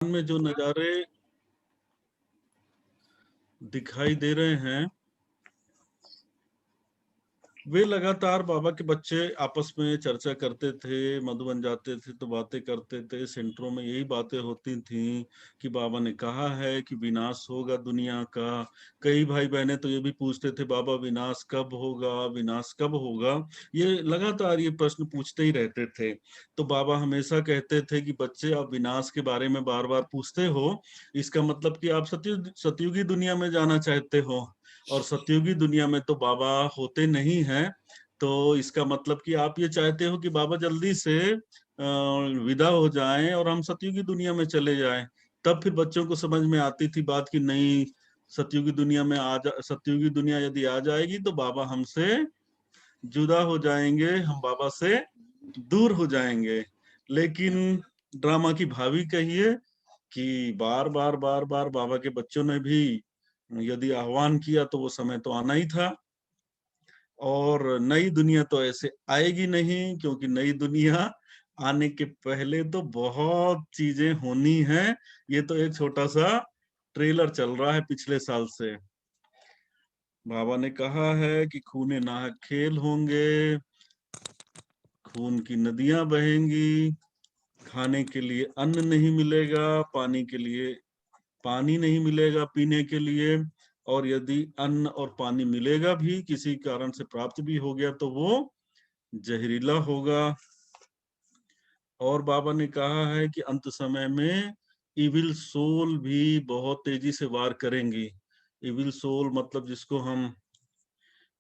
में जो नज़ारे दिखाई दे रहे हैं, वे लगातार बाबा के बच्चे आपस में चर्चा करते थे, मधुबन जाते थे तो बातें करते थे। सेंटरों में यही बातें होती थीं कि बाबा ने कहा है कि विनाश होगा दुनिया का। कई भाई-बहनें तो ये भी पूछते थे, बाबा विनाश कब होगा? विनाश कब होगा? ये लगातार ये प्रश्न पूछते ही रहते थे। तो बाबा हमेशा कहते थे कि बच्चे आप विनाश के बारे में बार-बार पूछते हो, इसका मतलब कि आप सतयुगी दुनिया में जाना चाहते हो। और सतयुगी दुनिया में तो बाबा होते नहीं हैं, तो इसका मतलब कि आप ये चाहते हो कि बाबा जल्दी से विदा हो जाएँ और हम सतयुगी दुनिया में चले जाएँ। तब फिर बच्चों को समझ में आती थी बात कि नहीं, सतयुगी दुनिया यदि आ जाएगी तो बाबा हमसे जुदा हो जाएँगे, हम बाबा से दूर हो जाएँगे। लेकिन ड्रामा की भाभी कहिए कि बार-बार, बार-बार बाबा के बच्चों ने भी यदि आह्वान किया तो वो समय तो आना ही था। और नई दुनिया तो ऐसे आएगी नहीं, क्योंकि नई दुनिया आने के पहले तो बहुत चीजें होनी हैं। ये तो एक छोटा-सा ट्रेलर चल रहा है पिछले साल से। बाबा ने कहा है कि खूने नाहक खेल होंगे, खून की नदियाँ बहेंगी, खाने के लिए अन्न नहीं मिलेगा, पानी के लिए पानी नहीं मिलेगा पीने के लिए, और यदि अन्न और पानी मिलेगा भी, किसी कारण से प्राप्त भी हो गया तो वो जहरीला होगा। और बाबा ने कहा है कि अंत समय में इविल सोल भी बहुत तेजी से वार करेंगी। इविल सोल मतलब जिसको हम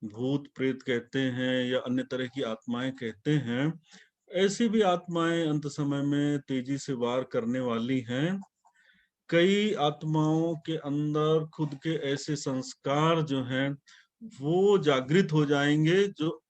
भूत प्रेत कहते हैं या अन्य तरह की आत्माएं कहते हैं, ऐसी भी आत्माएं अंत समय में तेजी से वार करने वाली हैं। कई आत्माओं के अंदर खुद के ऐसे संस्कार जो हैं, वो जागृत हो जाएँगे, जो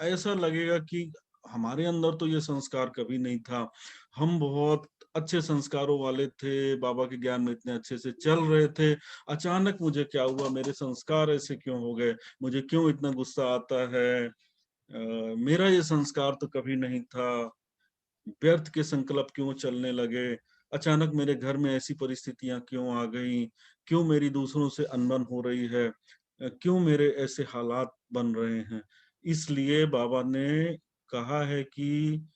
ऐसा लगेगा कि हमारे अंदर तो ये संस्कार कभी नहीं था। हम बहुत अच्छे संस्कारों वाले थे, बाबा के ज्ञान में इतने अच्छे से चल रहे थे। अचानक मुझे क्या हुआ? मेरे संस्कार ऐसे क्यों हो गए? मुझे क्यों इतना गुस्सा आता है? मेरा ये संस्कार तो कभी नहीं था। व्यर्थ के संकल्प क्यों चलने लगे? अचानक मेरे घर में ऐसी परिस्थितियाँ क्यों आ गईं? क्यों मेरी दूसरों से अनबन हो रही है? क्यों मेरे ऐसे हालात बन रहे हैं? इसलिए बाबा ने कहा है कि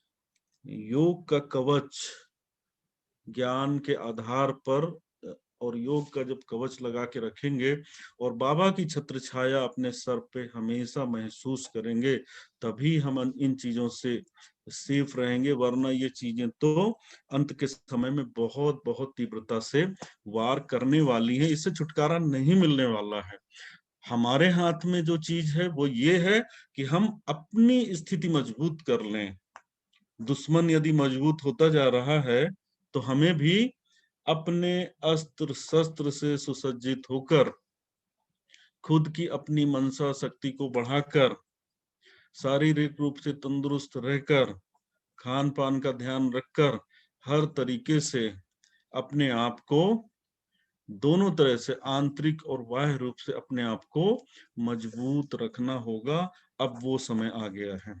योग का कवच ज्ञान के आधार पर और योग का जब कवच लगा के रखेंगे और बाबा की छत्र छाया अपने सर पे हमेशा महसूस करेंगे, तभी हम इन चीजों से सेफ रहेंगे, वरना ये चीजें तो अंत के समय में बहुत बहुत तीव्रता से वार करने वाली हैं। इससे छुटकारा नहीं मिलने वाला है। हमारे हाथ में जो चीज है वो ये है कि हम अपनी स्थिति मजबूत कर लें। दुश्मन यदि मजबूत होता जा रहा है, तो हमें भी अपने अस्त्र-शस्त्र से सुसज्जित होकर, खुद की अपनी मनसा शक्ति को बढ़ाकर, शारीरिक रूप से तंदुरुस्त रहकर, खान-पान का ध्यान रखकर, हर तरीके से अपने आप को दोनों तरह से आंतरिक और बाह्य रूप से अपने आप को मजबूत रखना होगा। अब वो समय आ गया है।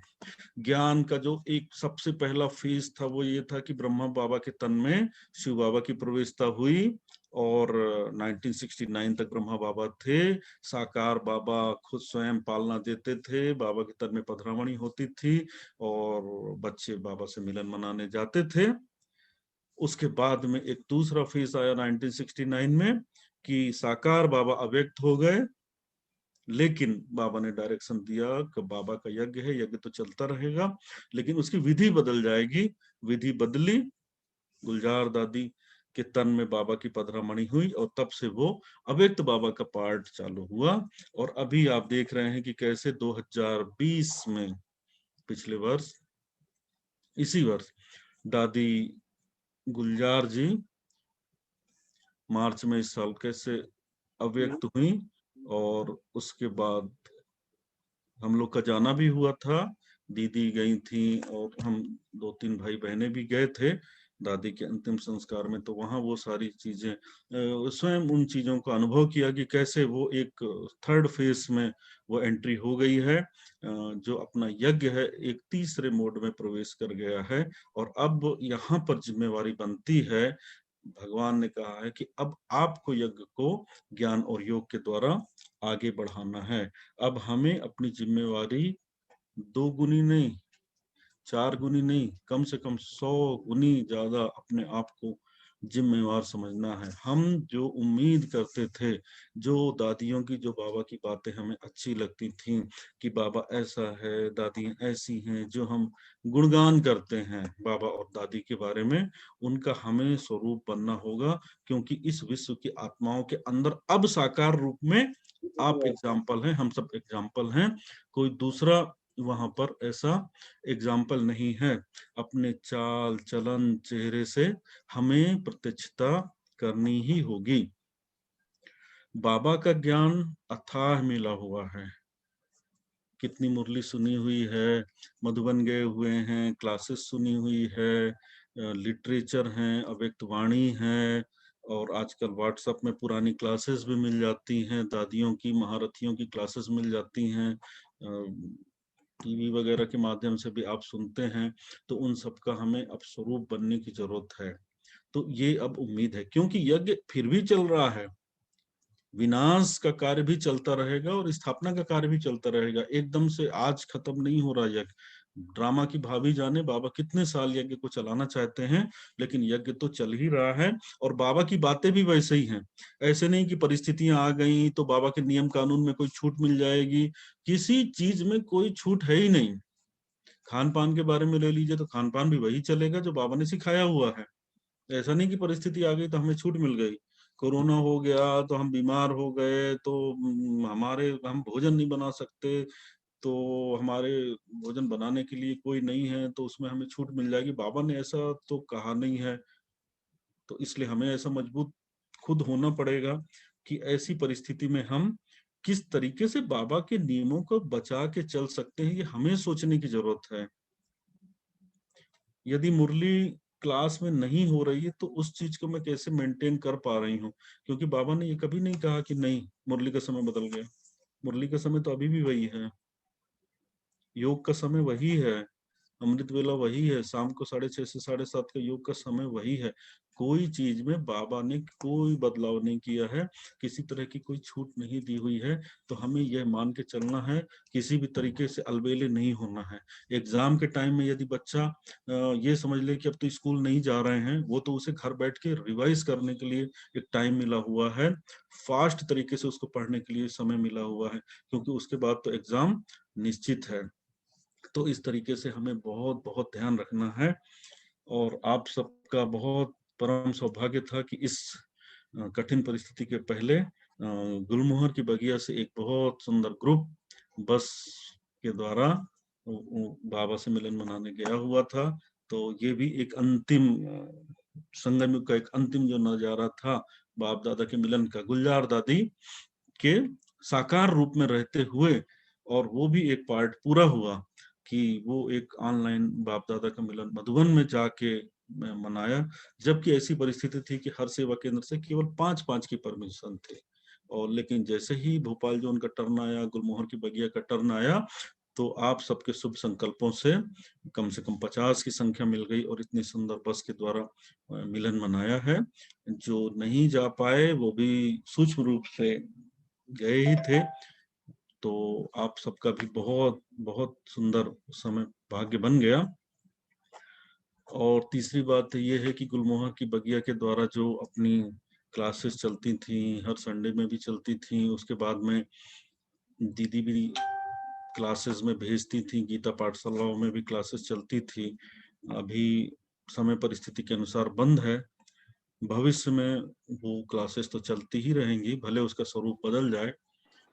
ज्ञान का जो एक सबसे पहला फेज था वो ये था कि ब्रह्मा बाबा के तन में शिव बाबा की प्रवेशता हुई और 1969 तक ब्रह्मा बाबा थे। साकार बाबा खुद स्वयं पालना देते थे, बाबा के तन में पधरामणि होती थी और बच्चे बाबा से मिलन मनाने जाते थे। उसके बाद में एक दूसरा फेज आया 1969 में कि साकार बाबा अव्यक्त हो गए, लेकिन बाबा ने डायरेक्शन दिया कि बाबा का यज्ञ है, यज्ञ तो चलता रहेगा, लेकिन उसकी विधि बदल जाएगी। विधि बदली, गुलजार दादी के तन में बाबा की पधरामणि हुई और तब से वो अव्यक्त बाबा का पार्ट चालू हुआ। और अभी आप देख रहे हैं कि कैसे 2020 में, पिछले वर्ष, इसी वर्ष दादी गुलजार जी मार्च में इस साल कैसे अव्यक्त हुई। और उसके बाद हम लोग का जाना भी हुआ था, दीदी गई थी और हम 2-3 भाई बहनें भी गए थे दादी के अंतिम संस्कार में। तो वहाँ वो सारी चीजें स्वयं उन चीजों का अनुभव किया कि कैसे वो एक थर्ड फेज में वो एंट्री हो गई है, जो अपना यज्ञ है एक तीसरे मोड में प्रवेश कर गया है। और अब यहाँ पर जिम्मेवारी बनती है भगवान ने कहा है कि अब आपको यज्ञ को ज्ञान और योग के द्वारा आगे बढ़ाना है। अब हमें अपनी जिम्मेवारी 2 गुनी नहीं, 4 गुनी नहीं, कम से कम 100 गुनी ज्यादा अपने आप को जिम्मेवार समझना है। हम जो उम्मीद करते थे, जो दादियों की, जो बाबा की बातें हमें अच्छी लगती थी कि बाबा ऐसा है, दादियां ऐसी हैं, जो हम गुणगान करते हैं बाबा और दादी के बारे में, उनका हमें स्वरूप बनना होगा। क्योंकि इस विश्व की आत्माओं के अंदर अब साकार रूप में आप एग्जाम्पल हैं, हम सब एग्जाम्पल हैं, कोई दूसरा वहां पर ऐसा एग्जाम्पल नहीं है। अपने चाल चलन चेहरे से हमें प्रत्यक्षता करनी ही होगी। बाबा का ज्ञान अथाह मिला हुआ है। कितनी मुरली सुनी हुई है, मधुबन गए हुए हैं, क्लासेस सुनी हुई है, लिटरेचर हैं, अव्यक्त वाणी है, और आजकल व्हाट्सएप में पुरानी क्लासेस भी मिल जाती हैं, दादियों की, महारथियों की क्लासेस मिल जाती हैं, टीवी वगैरह के माध्यम से भी आप सुनते हैं। तो उन सब का हमें अब स्वरूप बनने की जरूरत है। तो ये अब उम्मीद है, क्योंकि यज्ञ फिर भी चल रहा है, विनाश का कार्य भी चलता रहेगा और स्थापना का कार्य भी चलता रहेगा। एकदम से आज खत्म नहीं हो रहा यज्ञ। ड्रामा की भाभी जाने बाबा कितने साल यज्ञ को चलाना चाहते हैं, लेकिन यज्ञ तो चल ही रहा है। और बाबा की बातें भी वैसे ही हैं। ऐसे नहीं कि परिस्थितियां आ गई तो बाबा के नियम कानून में कोई छूट मिल जाएगी, किसी चीज में कोई छूट है ही नहीं। खान पान के बारे में ले लीजिए तो खान पान भी वही चलेगा जो बाबा ने सिखाया हुआ है। ऐसा नहीं कि परिस्थिति आ गई तो हमें छूट मिल गई, कोरोना हो गया तो हम बीमार हो गए, तो हमारे हम भोजन नहीं बना सकते, तो हमारे भोजन बनाने के लिए कोई नहीं है तो उसमें हमें छूट मिल जाएगी। बाबा ने ऐसा तो कहा नहीं है। तो इसलिए हमें ऐसा मजबूत खुद होना पड़ेगा कि ऐसी परिस्थिति में हम किस तरीके से बाबा के नियमों को बचा के चल सकते हैं, ये हमें सोचने की जरूरत है। यदि मुरली क्लास में नहीं हो रही है तो उस चीज को मैं कैसे मेंटेन कर पा रही हूँ? क्योंकि बाबा ने ये कभी नहीं कहा कि नहीं मुरली का समय बदल गया। मुरली का समय तो अभी भी वही है, योग का समय वही है, अमृत वेला वही है, शाम को 6:30 से 7:30 का योग का समय वही है। कोई चीज में बाबा ने कोई बदलाव नहीं किया है, किसी तरह की कोई छूट नहीं दी हुई है। तो हमें यह मान के चलना है, किसी भी तरीके से अलबेले नहीं होना है। एग्जाम के टाइम में यदि बच्चा ये समझ ले कि अब तो स्कूल नहीं जा रहे हैं, वो तो उसे घर बैठ के रिवाइज करने के लिए एक टाइम मिला हुआ है, फास्ट तरीके से उसको पढ़ने के लिए समय मिला हुआ है, क्योंकि उसके बाद तो एग्जाम निश्चित है। तो इस तरीके से हमें बहुत बहुत ध्यान रखना है। और आप सबका बहुत परम सौभाग्य था कि इस कठिन परिस्थिति के पहले गुलमोहर की बगिया से एक बहुत सुंदर ग्रुप बस के द्वारा बाबा से मिलन मनाने गया हुआ था। तो ये भी एक अंतिम संगम युग का एक अंतिम जो नजारा था बाप दादा के मिलन का, गुलजार दादी के साकार रूप में रहते हुए, और वो भी एक पार्ट पूरा हुआ कि वो एक ऑनलाइन बाप दादा का मिलन मधुबन में जाके मनाया। जबकि ऐसी परिस्थिति थी कि हर सेवा केंद्र से केवल 5-5 की परमिशन थे। और लेकिन जैसे ही भोपाल जो उनका टर्न आया, गुलमोहर की बगिया का टर्न आया, तो आप सबके शुभ संकल्पों से कम 50 की संख्या मिल गई और इतनी सुंदर बस के द्वारा मिलन मनाया है। जो नहीं जा पाए वो भी सूक्ष्म रूप से गए ही थे। तो आप सबका भी बहुत बहुत सुंदर समय भाग्य बन गया। और तीसरी बात ये है कि गुलमोहर की बगिया के द्वारा जो अपनी क्लासेस चलती थी, हर संडे में भी चलती थी, उसके बाद में दीदी भी क्लासेस में भेजती थी, गीता पाठशालाओं में भी क्लासेस चलती थी। अभी समय परिस्थिति के अनुसार बंद है। भविष्य में वो क्लासेस तो चलती ही रहेंगी, भले उसका स्वरूप बदल जाए,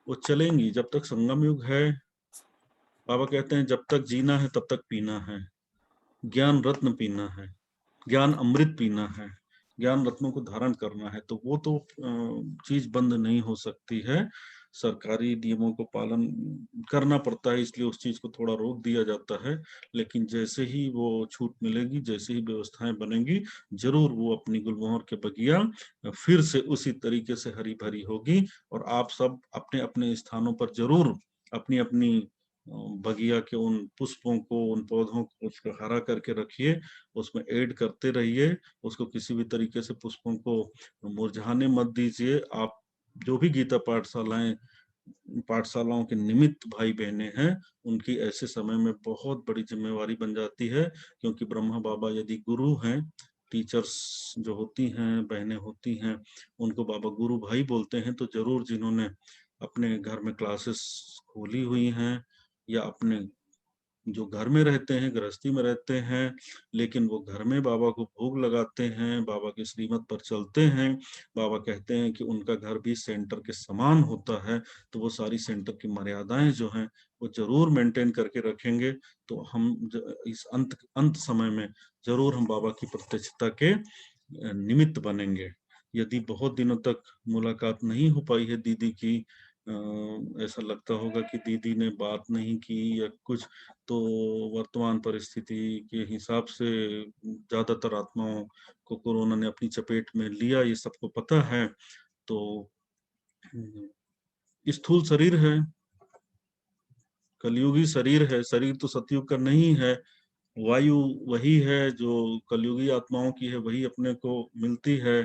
वो चलेंगी जब तक संगम युग है। बाबा कहते हैं जब तक जीना है तब तक पीना है, ज्ञान रत्न पीना है, ज्ञान अमृत पीना है, ज्ञान रत्नों को धारण करना है। तो वो तो चीज बंद नहीं हो सकती है। सरकारी नियमों को पालन करना पड़ता है, इसलिए उस चीज को थोड़ा रोक दिया जाता है। लेकिन जैसे ही वो छूट मिलेगी, जैसे ही व्यवस्थाएं बनेंगी, जरूर वो अपनी गुलमोहर के बगिया फिर से उसी तरीके से हरी भरी होगी। और आप सब अपने अपने स्थानों पर जरूर अपनी अपनी बगिया के उन पुष्पों को, उन पौधों को उसको हरा करके रखिए, उसमें ऐड करते रहिए, उसको किसी भी तरीके से पुष्पों को मुरझाने मत दीजिए। आप जो भी गीता पाठशालाओं के निमित्त भाई बहनें हैं, उनकी ऐसे समय में बहुत बड़ी जिम्मेवारी बन जाती है, क्योंकि ब्रह्मा बाबा यदि गुरु हैं, टीचर्स जो होती हैं, बहनें होती हैं, उनको बाबा गुरु भाई बोलते हैं। तो जरूर जिन्होंने अपने घर में क्लासेस खोली हुई हैं या अपने जो घर में रहते हैं, गृहस्थी में रहते हैं, लेकिन वो घर में बाबा को भोग लगाते हैं, बाबा के श्रीमत पर चलते हैं, बाबा कहते हैं कि उनका घर भी सेंटर के समान होता है, तो वो सारी सेंटर की मर्यादाएं जो हैं वो जरूर मेंटेन करके रखेंगे। तो हम इस अंत समय में जरूर हम बाबा की प्रत्यक्षता के निमित्त बनेंगे। यदि बहुत दिनों तक मुलाकात नहीं हो पाई है दीदी की, ऐसा लगता होगा कि दीदी ने बात नहीं की या कुछ, तो वर्तमान परिस्थिति के हिसाब से ज्यादातर आत्माओं को कोरोना ने अपनी चपेट में लिया, ये सबको पता है। तो स्थूल शरीर है, कलयुगी शरीर है, शरीर तो सतयुग का नहीं है। वायु वही है जो कलयुगी आत्माओं की है, वही अपने को मिलती है,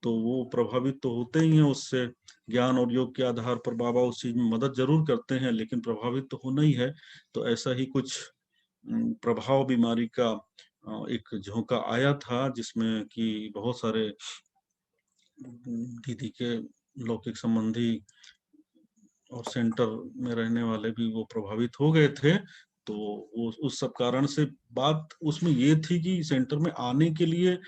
तो वो प्रभावित तो होते ही हैं उससे। ज्ञान और योग के आधार पर बाबा उस चीज में मदद जरूर करते हैं, लेकिन प्रभावित तो होना ही है। तो ऐसा ही कुछ प्रभाव बीमारी का एक झोंका आया था, जिसमें कि बहुत सारे दीदी के लौकिक संबंधी और सेंटर में रहने वाले भी वो प्रभावित हो गए थे। तो वो उस सब कारण से बात उसमें ये थी कि सेंटर में आने के लिए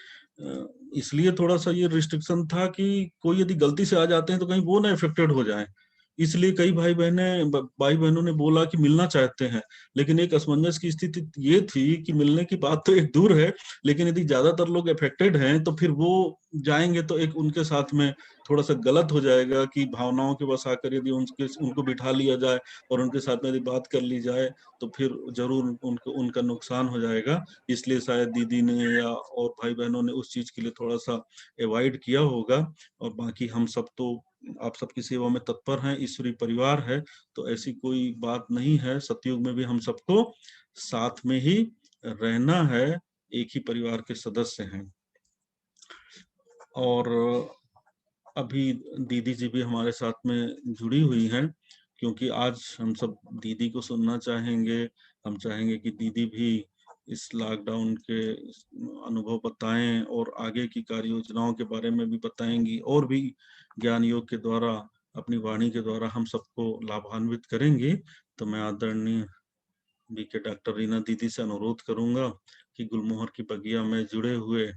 इसलिए थोड़ा सा ये रिस्ट्रिक्शन था कि कोई यदि गलती से आ जाते हैं तो कहीं वो ना इफेक्टेड हो जाए। इसलिए कई भाई बहनों ने बोला कि मिलना चाहते हैं, लेकिन एक असमंजस की स्थिति ये थी कि मिलने की बात तो एक दूर है, लेकिन यदि ज्यादातर लोग अफेक्टेड हैं तो फिर वो जाएंगे तो एक उनके साथ में थोड़ा सा गलत हो जाएगा कि भावनाओं के बस आकर यदि उनको बिठा लिया जाए और उनके साथ में यदि बात कर ली जाए तो फिर जरूर उनका नुकसान हो जाएगा। इसलिए शायद दीदी ने या और भाई बहनों ने उस चीज के लिए थोड़ा सा अवॉइड किया होगा। और बाकी हम सब तो आप सबकी सेवा में तत्पर हैं, ईश्वरीय परिवार है, तो ऐसी कोई बात नहीं है। सतयुग में भी हम सबको साथ में ही रहना है, एक ही परिवार के सदस्य हैं। और अभी दीदी जी भी हमारे साथ में जुड़ी हुई हैं, क्योंकि आज हम सब दीदी को सुनना चाहेंगे। हम चाहेंगे कि दीदी भी इस लॉकडाउन के अनुभव बताएं और आगे की कार्य योजनाओं के बारे में भी बताएंगी, और भी ज्ञान योग के द्वारा, अपनी वाणी के द्वारा हम सबको लाभान्वित करेंगी। तो मैं आदरणीय बीके डॉक्टर रीना दीदी से अनुरोध करूंगा कि गुलमोहर की बगिया में जुड़े हुए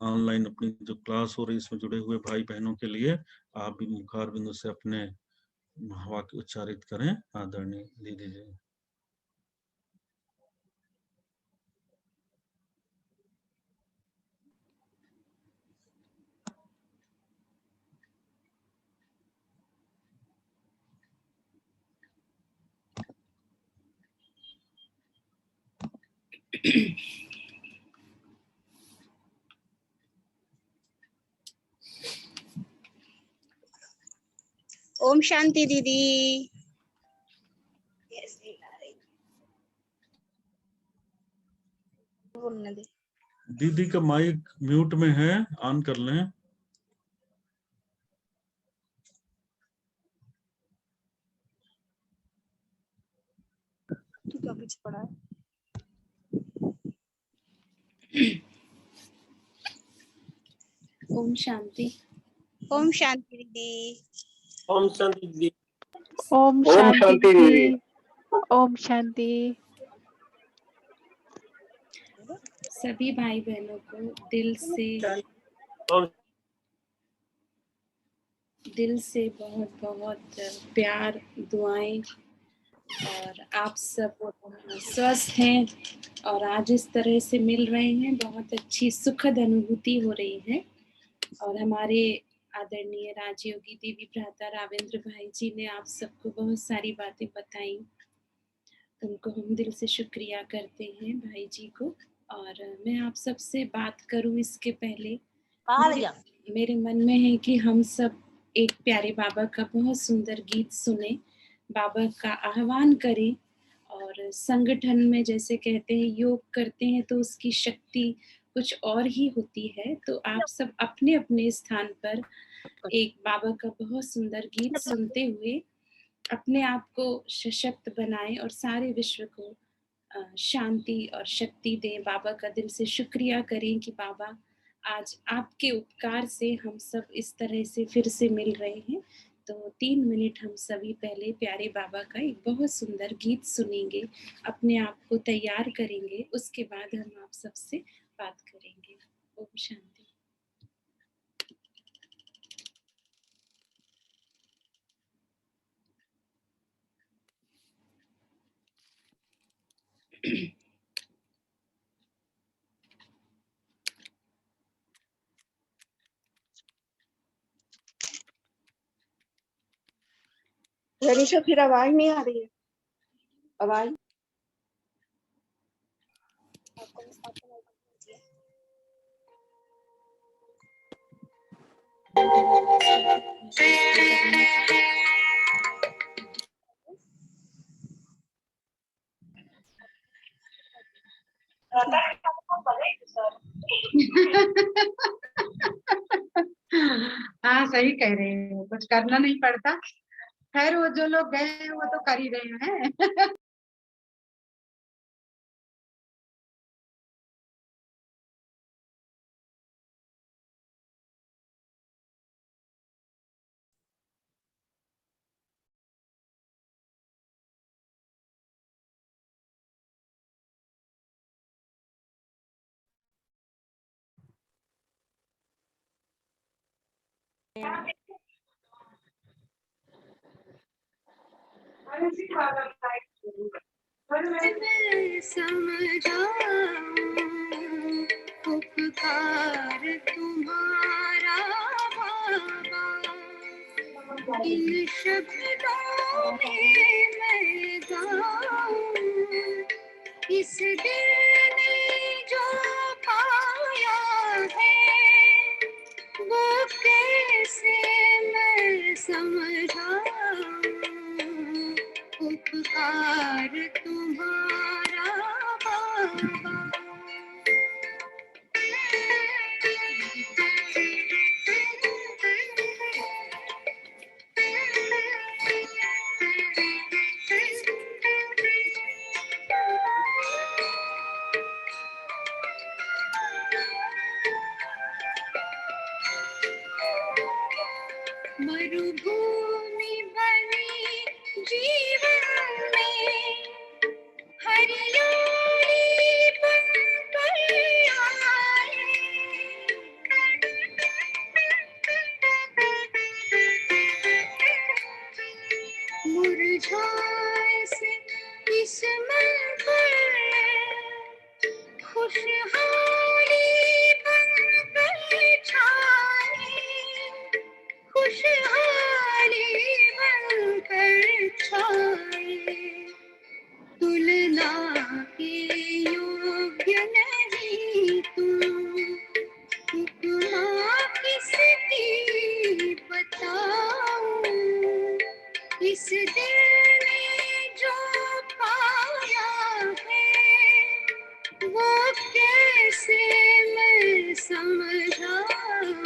ऑनलाइन अपनी जो क्लास हो रही है इसमें जुड़े हुए भाई बहनों के लिए आप भी मुखार बिंदु से अपने वाक्य उच्चारित करें, आदरणीय दीदी जी। ओम शांति दीदी। बोलने दे। दीदी का माइक म्यूट में है, ऑन कर लें। तू क्या पीछे पड़ा है? ओम शांति। ओम शांति दीदी। ओम शांति दीदी। ओम शांति दीदी। ओम शांति। सभी भाई बहनों को दिल से बहुत बहुत प्यार, दुआएं, और आप सब स्वस्थ हैं और आज इस तरह से मिल रहे हैं, बहुत अच्छी सुखद अनुभूति हो रही है। और हमारे आदरणीय राजयोगी देवी भ्राता रावेंद्र भाई जी ने आप सबको बहुत सारी बातें बताई, उनको हम दिल से शुक्रिया करते हैं भाई जी को। और मैं आप सबसे बात करूं इसके पहले मेरे मन में है कि हम सब एक प्यारे बाबा का बहुत सुंदर गीत सुने, बाबा का आह्वान करें। और संगठन में जैसे कहते हैं योग करते हैं तो उसकी शक्ति कुछ और ही होती है। तो आप सब अपने अपने स्थान पर एक बाबा का बहुत सुंदर गीत सुनते हुए अपने आप को सशक्त बनाएं और सारे विश्व को शांति और शक्ति दें। बाबा का दिल से शुक्रिया करें कि बाबा आज आपके उपकार से हम सब इस तरह से फिर से मिल रहे हैं। तो 3 मिनट हम सभी पहले प्यारे बाबा का एक बहुत सुंदर गीत सुनेंगे, अपने आप को तैयार करेंगे, उसके बाद हम आप सबसे बात करेंगे। ओम शांति। रनीशा फिर आवाज नहीं आ रही है। आवाज हाँ सही कह रहे हैं, कुछ करना नहीं पड़ता। खैर वो जो लोग गए हैं वो तो कर ही रहे हैं। मैं समझाऊं उपकार तुम्हारा बाबा, इन शब्दों में मैं गाऊं इस दिल ने जो पाया है वो कैसे मैं समझाऊं उपकार तुम्हारा बाबा। मरुभूमि बनी जीवन में हरियाली बनकर आए, मुरझाए से इस मन पर खुशहाली बनकर छाए, खुशहाली बनकर छाए। तुलना के योग्य नहीं तुम, उपमा किसकी बताऊं, इस दिल ने जो पाया है वो कैसे मैं समझाऊं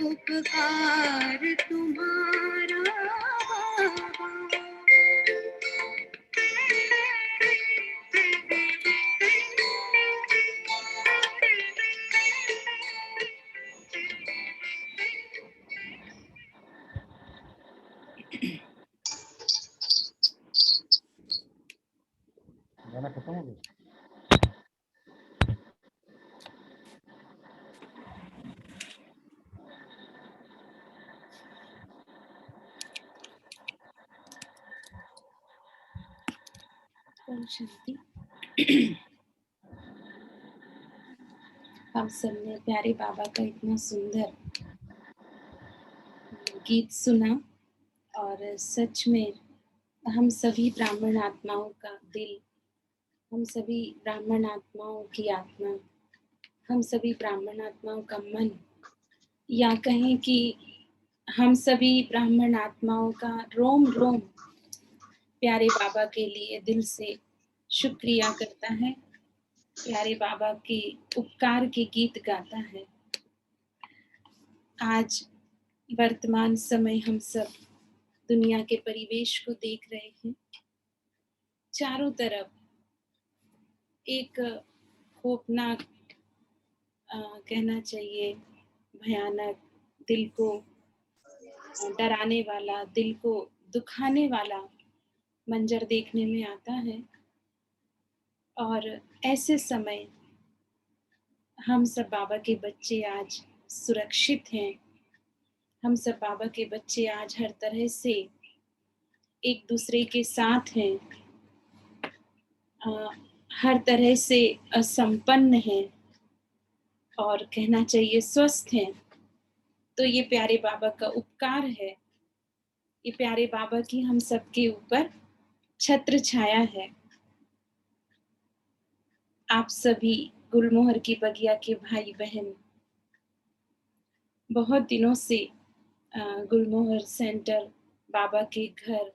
उपकार तुम्हारा बाबा। गाना खत्म हो गया। ओम शांति। हम सबने प्यारे बाबा का इतना सुंदर गीत सुना और सच में हम सभी ब्राह्मण आत्माओं का दिल, हम सभी ब्राह्मण आत्माओं की आत्मा, हम सभी ब्राह्मण आत्माओं का मन, या कहें कि हम सभी ब्राह्मण आत्माओं का रोम रोम प्यारे बाबा के लिए दिल से शुक्रिया करता है, प्यारे बाबा के उपकार के गीत गाता है। आज वर्तमान समय हम सब दुनिया के परिवेश को देख रहे हैं। चारों तरफ एक खौफनाक कहना चाहिए भयानक, दिल को डराने वाला, दिल को दुखाने वाला मंजर देखने में आता है। और ऐसे समय हम सब बाबा के बच्चे आज सुरक्षित हैं। हम सब बाबा के बच्चे आज हर तरह से एक दूसरे के साथ हैं, हर तरह से संपन्न हैं और कहना चाहिए स्वस्थ हैं। तो ये प्यारे बाबा का उपकार है, ये प्यारे बाबा की हम सबके ऊपर छत्र छाया है। आप सभी गुलमोहर की बगिया के भाई बहन बहुत दिनों से गुलमोहर सेंटर, बाबा के घर,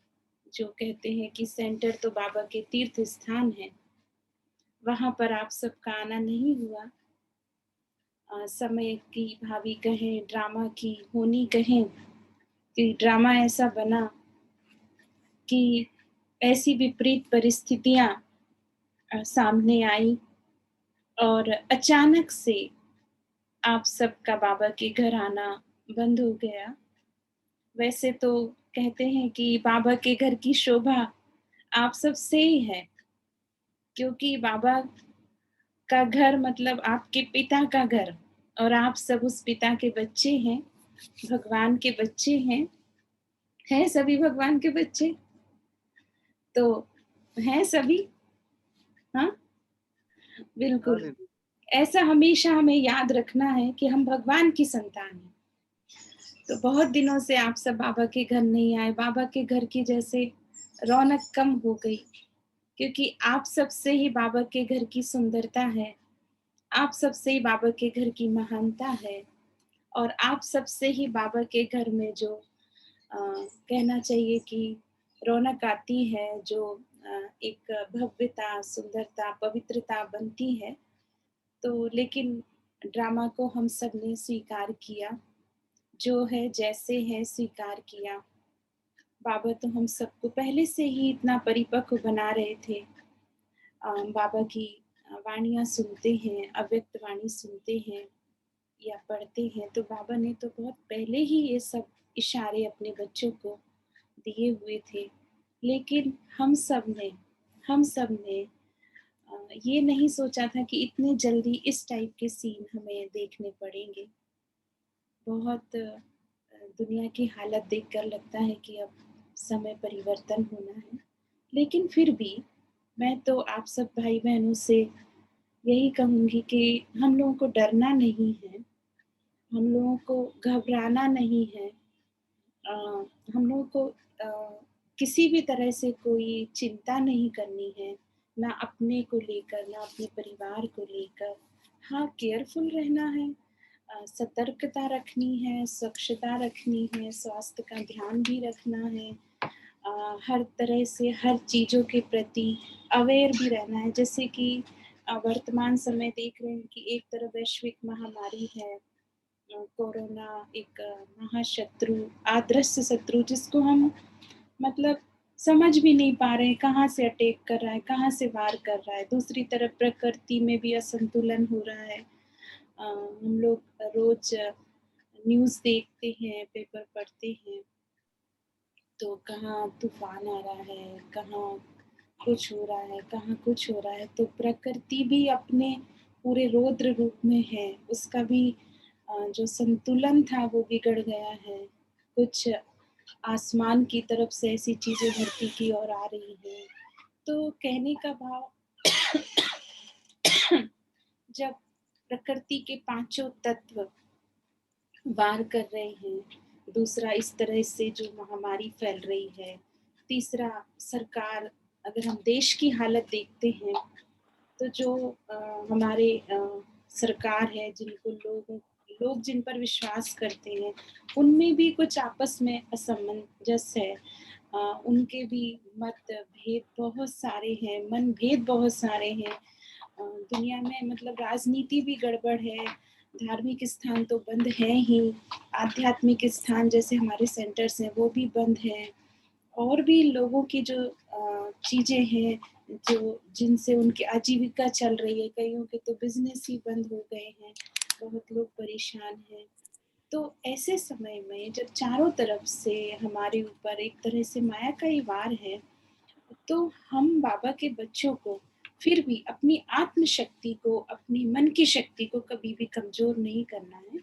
जो कहते हैं कि सेंटर तो बाबा के तीर्थ स्थान है, वहाँ पर आप सबका आना नहीं हुआ। समय की भाभी कहें, ड्रामा की होनी कहें, कि ड्रामा ऐसा बना कि ऐसी विपरीत परिस्थितियाँ सामने आई और अचानक से आप सबका बाबा के घर आना बंद हो गया। वैसे तो कहते हैं कि बाबा के घर की शोभा आप सब से ही है, क्योंकि बाबा का घर मतलब आपके पिता का घर, और आप सब उस पिता के बच्चे हैं, भगवान के बच्चे हैं सभी भगवान के बच्चे तो हैं सभी। हाँ बिल्कुल, ऐसा हमेशा हमें याद रखना है कि हम भगवान की संतान हैं। तो बहुत दिनों से आप सब बाबा के घर नहीं आए, बाबा के घर की जैसे रौनक कम हो गई, क्योंकि आप सब से ही बाबा के घर की सुंदरता है, आप सब से ही बाबा के घर की महानता है, और आप सब से ही बाबा के घर में जो कहना चाहिए कि रौनक आती है, जो एक भव्यता, सुंदरता, पवित्रता बनती है। तो लेकिन ड्रामा को हम सब ने स्वीकार किया, जो है जैसे है स्वीकार किया। बाबा तो हम सबको पहले से ही इतना परिपक्व बना रहे थे। बाबा की वाणियाँ सुनते हैं, अव्यक्त वाणी सुनते हैं या पढ़ते हैं, तो बाबा ने तो बहुत पहले ही ये सब इशारे अपने बच्चों को दिए हुए थे। लेकिन हम सब ने ये नहीं सोचा था कि इतने जल्दी इस टाइप के सीन हमें देखने पड़ेंगे। बहुत दुनिया की हालत देखकर लगता है कि अब समय परिवर्तन होना है। लेकिन फिर भी मैं तो आप सब भाई बहनों से यही कहूँगी कि हम लोगों को डरना नहीं है, हम लोगों को घबराना नहीं है, हम लोगों को किसी भी तरह से कोई चिंता नहीं करनी है, ना अपने को लेकर, ना अपने परिवार को लेकर। हाँ, केयरफुल रहना है, सतर्कता रखनी है, स्वच्छता रखनी है, स्वास्थ्य का ध्यान भी रखना है, हर तरह से हर चीज़ों के प्रति अवेयर भी रहना है। जैसे कि वर्तमान समय देख रहे हैं कि एक तरफ वैश्विक महामारी है, कोरोना, एक महाशत्रु, अदृश्य शत्रु, जिसको हम मतलब समझ भी नहीं पा रहे हैं कहाँ से अटैक कर रहा है, कहाँ से वार कर रहा है। दूसरी तरफ प्रकृति में भी असंतुलन हो रहा है। हम लोग रोज न्यूज़ देखते हैं, पेपर पढ़ते हैं, तो कहाँ तूफान आ रहा है, कहाँ कुछ हो रहा है, कहाँ कुछ हो रहा है। तो प्रकृति भी अपने पूरे रौद्र रूप में है, उसका भी जो संतुलन था वो बिगड़ गया है। कुछ आसमान की तरफ से ऐसी चीजें धरती की ओर आ रही हैं। तो कहने का भाव जब प्रकृति के पांचों तत्व वार कर रहे हैं, दूसरा इस तरह से जो महामारी फैल रही है, तीसरा सरकार, अगर हम देश की हालत देखते हैं तो जो हमारे सरकार है, जिनको लोग जिन पर विश्वास करते हैं उनमें भी कुछ आपस में असमंजस है। उनके भी मतभेद बहुत सारे हैं, मनभेद बहुत सारे हैं। दुनिया में मतलब राजनीति भी गड़बड़ है, धार्मिक स्थान तो बंद हैं ही, आध्यात्मिक स्थान जैसे हमारे सेंटर्स हैं वो भी बंद हैं, और भी लोगों की जो चीज़ें हैं जो जिनसे उनकी आजीविका चल रही है, कईयों के तो बिजनेस ही बंद हो गए हैं, बहुत लोग परेशान हैं। तो ऐसे समय में जब चारों तरफ से हमारे ऊपर एक तरह से माया का ही वार है, तो हम बाबा के बच्चों को फिर भी अपनी आत्म शक्ति को, अपनी मन की शक्ति को कभी भी कमजोर नहीं करना है।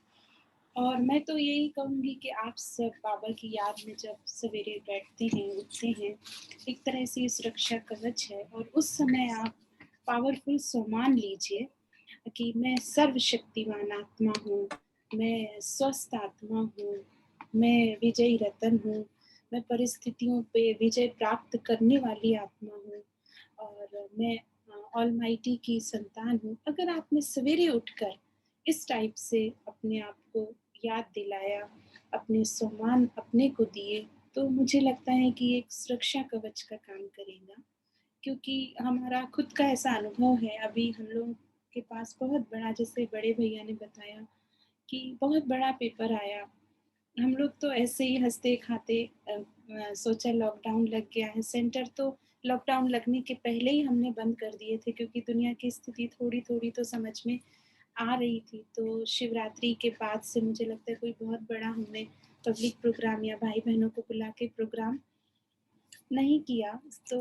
और मैं तो यही कहूँगी कि आप सब बाबा की याद में जब सवेरे बैठते हैं, उठते हैं, एक तरह से ये सुरक्षा कवच है, और उस समय आप पावरफुल सम्मान लीजिए कि मैं सर्वशक्तिमान आत्मा हूँ, मैं स्वस्थ आत्मा हूँ, मैं विजयी रतन हूँ, मैं परिस्थितियों पे विजय प्राप्त करने वाली आत्मा हूँ, और मैं ऑलमाइटी की संतान हूँ। अगर आपने सवेरे उठकर इस टाइप से अपने आप को याद दिलाया, अपने सम्मान अपने को दिए, तो मुझे लगता है कि एक सुरक्षा कवच का काम करेगा। क्योंकि हमारा खुद का ऐसा अनुभव है, अभी हम लोग के पास बहुत बड़ा, जैसे बड़े भैया ने बताया कि बहुत बड़ा पेपर आया, हम लोग तो ऐसे ही हंसते खाते सोचा लॉकडाउन लग गया है। सेंटर तो लॉकडाउन लगने के पहले ही हमने बंद कर दिए थे, क्योंकि दुनिया की स्थिति थोड़ी थोड़ी तो समझ में आ रही थी। तो शिवरात्रि के बाद से मुझे लगता है कोई बहुत बड़ा हमने पब्लिक प्रोग्राम या भाई बहनों को बुला के प्रोग्राम नहीं किया। तो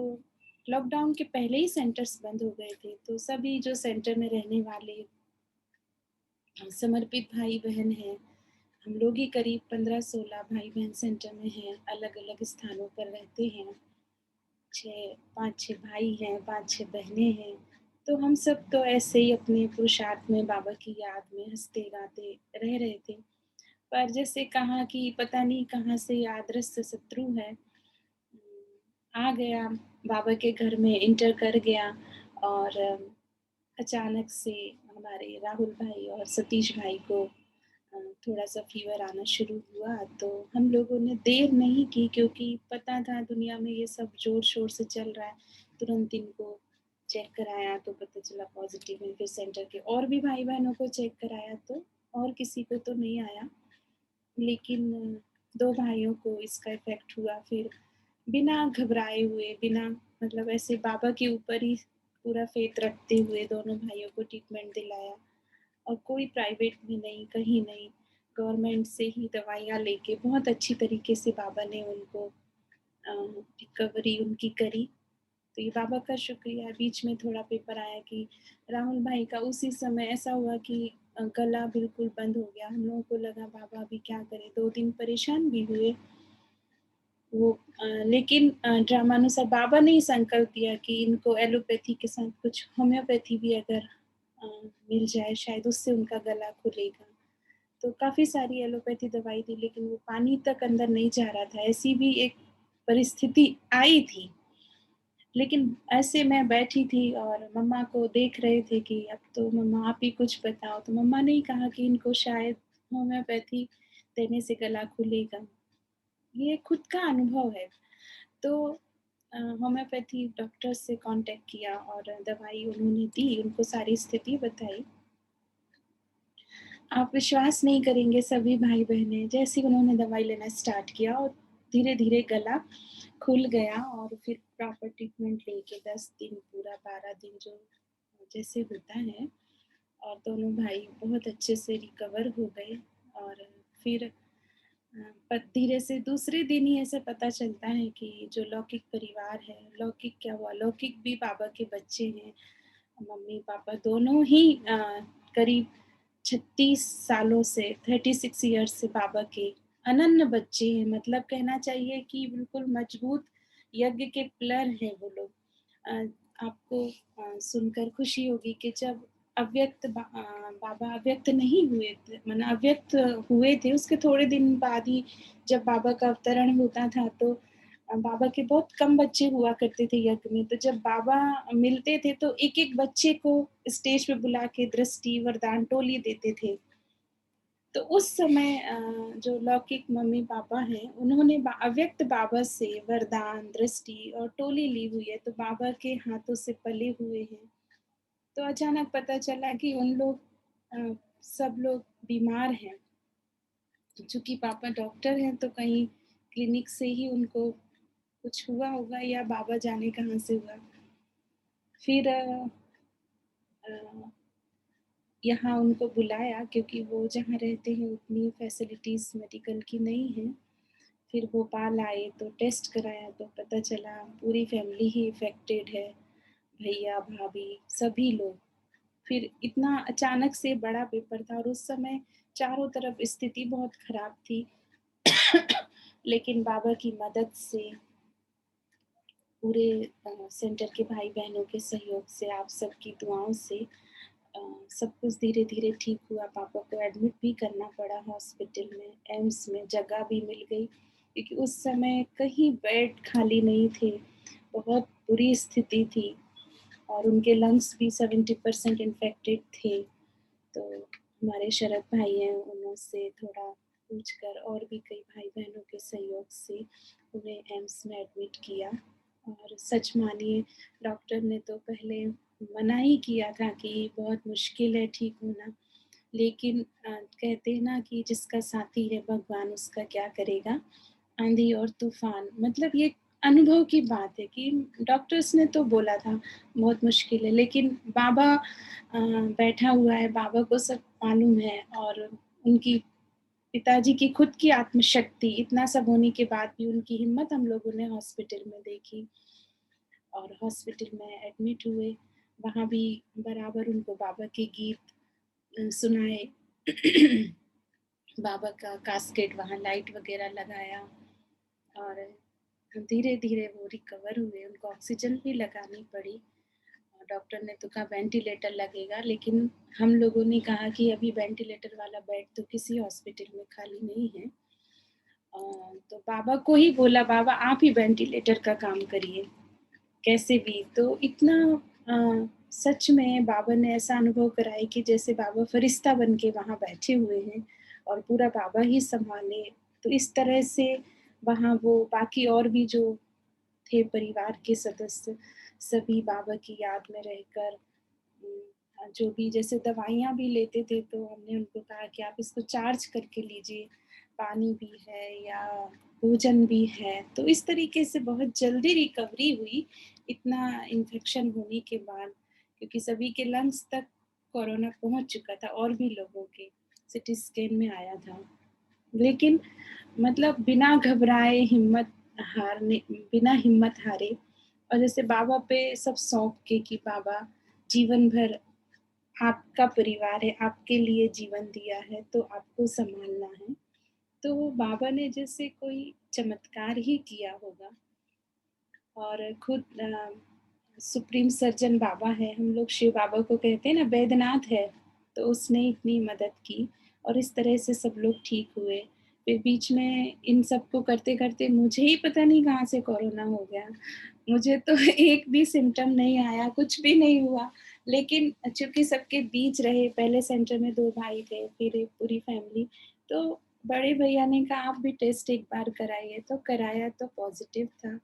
लॉकडाउन के पहले ही सेंटर्स बंद हो गए थे, तो सभी जो सेंटर में रहने वाले समर्पित भाई बहन हैं, हम लोग ही करीब 15-16 भाई बहन सेंटर में हैं, अलग अलग स्थानों पर रहते हैं। 5-6 भाई हैं, 5-6 बहनें हैं। तो हम सब तो ऐसे ही अपने पुरुषार्थ में बाबा की याद में हंसते गाते रह रहे थे। पर जैसे कहा कि पता नहीं कहाँ से ये आदर्श शत्रु है, आ गया, बाबा के घर में इंटर कर गया, और अचानक से हमारे राहुल भाई और सतीश भाई को थोड़ा सा फीवर आना शुरू हुआ। तो हम लोगों ने देर नहीं की, क्योंकि पता था दुनिया में ये सब जोर शोर से चल रहा है। तुरंत इनको चेक कराया तो पता चला पॉजिटिव है। फिर सेंटर के और भी भाई बहनों को चेक कराया तो और किसी को तो नहीं आया, लेकिन 2 भाइयों को इसका इफेक्ट हुआ। फिर बिना घबराए हुए, बिना मतलब ऐसे बाबा के ऊपर ही पूरा फेथ रखते हुए दोनों भाइयों को ट्रीटमेंट दिलाया, और कोई प्राइवेट में नहीं, कहीं नहीं, गवर्नमेंट से ही दवाइयाँ लेके बहुत अच्छी तरीके से बाबा ने उनको रिकवरी उनकी करी। तो ये बाबा का शुक्रिया। बीच में थोड़ा पेपर आया कि राहुल भाई का उसी समय ऐसा हुआ कि गला बिल्कुल बंद हो गया। हम लोगों को लगा बाबा अभी क्या करें, 2 दिन परेशान भी हुए वो, लेकिन ड्रामानुसार बाबा ने ही संकल्प दिया कि इनको एलोपैथी के साथ कुछ होम्योपैथी भी अगर मिल जाए, शायद उससे उनका गला खुलेगा। तो काफ़ी सारी एलोपैथी दवाई दी, लेकिन वो पानी तक अंदर नहीं जा रहा था। ऐसी भी एक परिस्थिति आई थी। लेकिन ऐसे मैं बैठी थी और मम्मा को देख रहे थे कि अब तो मम्मा आप ही कुछ बताओ। तो मम्मा ने ही कहा कि इनको शायद होम्योपैथी देने से गला खुलेगा। ये खुद का अनुभव है। तो होम्योपैथी डॉक्टर से कांटेक्ट किया और दवाई उन्होंने दी, उनको सारी स्थिति बताई। आप विश्वास नहीं करेंगे सभी भाई बहनें, जैसे ही उन्होंने दवाई लेना स्टार्ट किया और धीरे धीरे गला खुल गया, और फिर प्रॉपर ट्रीटमेंट लेके 10 दिन, पूरा 12 दिन जो जैसे होता है, और दोनों भाई बहुत अच्छे से रिकवर हो गए। और फिर धीरे से दूसरे दिन ही ऐसे पता चलता है कि जो लौकिक परिवार है, लौकिक क्या हुआ, लौकिक भी बाबा के बच्चे हैं। मम्मी पापा दोनों ही करीब 36 सालों से, 36 ईयर्स से बाबा के अनन्य बच्चे हैं। मतलब कहना चाहिए कि बिल्कुल मजबूत यज्ञ के पिलर हैं वो लोग। आपको सुनकर खुशी होगी कि जब बाबा अव्यक्त नहीं हुए थे, माना अव्यक्त हुए थे, उसके थोड़े दिन बाद ही जब बाबा का अवतरण होता था, तो बाबा के बहुत कम बच्चे हुआ करते थे यज्ञ में। तो जब बाबा मिलते थे तो एक एक बच्चे को स्टेज पे बुला के दृष्टि वरदान टोली देते थे। तो उस समय जो लौकिक मम्मी पापा हैं, उन्होंने अव्यक्त बाबा से वरदान, दृष्टि और टोली ली हुई है, तो बाबा के हाथों से पले हुए हैं। तो अचानक पता चला कि उन लोग सब लोग बीमार हैं। चूंकि पापा डॉक्टर हैं, तो कहीं क्लिनिक से ही उनको कुछ हुआ होगा, या बाबा जाने कहाँ से हुआ। फिर यहाँ उनको बुलाया, क्योंकि वो जहाँ रहते हैं उतनी फैसिलिटीज़ मेडिकल की नहीं है। फिर भोपाल आए तो टेस्ट कराया, तो पता चला पूरी फैमिली ही इफ़ेक्टेड है, भैया, भाभी, सभी लोग। फिर इतना अचानक से बड़ा पेपर था, और उस समय चारों तरफ स्थिति बहुत खराब थी। लेकिन बाबा की मदद से, पूरे सेंटर के भाई बहनों के सहयोग से, आप सबकी दुआओं से सब कुछ धीरे धीरे ठीक हुआ। पापा को एडमिट भी करना पड़ा हॉस्पिटल में, एम्स में जगह भी मिल गई, क्योंकि उस समय कहीं बेड खाली नहीं थे, बहुत बुरी स्थिति थी, और उनके लंग्स भी 70% इन्फेक्टेड थे। तो हमारे शरद भाई हैं, उनसे थोड़ा पूछकर, और भी कई भाई बहनों के सहयोग से उन्हें एम्स में एडमिट किया। और सच मानिए, डॉक्टर ने तो पहले मना ही किया था कि बहुत मुश्किल है ठीक होना, लेकिन कहते हैं ना कि जिसका साथी है भगवान, उसका क्या करेगा, आंधी और तूफान। मतलब ये अनुभव की बात है कि डॉक्टर्स ने तो बोला था बहुत मुश्किल है, लेकिन बाबा बैठा हुआ है, बाबा को सब मालूम है, और उनकी पिताजी की खुद की आत्मशक्ति, इतना सब होने के बाद भी उनकी हिम्मत हम लोगों ने हॉस्पिटल में देखी, और हॉस्पिटल में एडमिट हुए। वहाँ भी बराबर उनको बाबा के गीत सुनाए। बाबा का कास्केट, वहाँ लाइट वगैरह लगाया, और धीरे धीरे वो रिकवर हुए। उनको ऑक्सीजन भी लगानी पड़ी, डॉक्टर ने तो कहा वेंटिलेटर लगेगा, लेकिन हम लोगों ने कहा कि अभी वेंटिलेटर वाला बेड तो किसी हॉस्पिटल में खाली नहीं है। तो बाबा को ही बोला, बाबा आप ही वेंटिलेटर का काम करिए कैसे भी। तो इतना सच में बाबा ने ऐसा अनुभव कराया कि जैसे बाबा फरिश्ता बन के वहाँ बैठे हुए हैं, और पूरा बाबा ही संभाले। तो इस तरह से वहाँ वो बाकी और भी जो थे परिवार के सदस्य, सभी बाबा की याद में रहकर जो भी जैसे दवाइयाँ भी लेते थे, तो हमने उनको कहा कि आप इसको चार्ज करके लीजिए, पानी भी है या भोजन भी है। तो इस तरीके से बहुत जल्दी रिकवरी हुई, इतना इन्फेक्शन होने के बाद, क्योंकि सभी के लंग्स तक कोरोना पहुंच चुका था, और भी लोगों के सिटी स्कैन में आया था। लेकिन मतलब बिना घबराए, बिना हिम्मत हारे, और जैसे बाबा पे सब सौंप के कि बाबा जीवन भर आपका परिवार है, आपके लिए जीवन दिया है, तो आपको संभालना है। तो बाबा ने जैसे कोई चमत्कार ही किया होगा, और खुद सुप्रीम सर्जन बाबा है, हम लोग शिव बाबा को कहते हैं ना, वैद्यनाथ है, तो उसने इतनी मदद की, और इस तरह से सब लोग ठीक हुए। फिर बीच में इन सबको करते करते मुझे ही पता नहीं कहाँ से कोरोना हो गया। मुझे तो एक भी सिम्टम नहीं आया, कुछ भी नहीं हुआ, लेकिन चूंकि सबके बीच रहे, पहले सेंटर में 2 भाई थे, फिर एक पूरी फैमिली, तो बड़े भैया ने कहा आप भी टेस्ट एक बार कराइए, तो कराया तो पॉजिटिव था।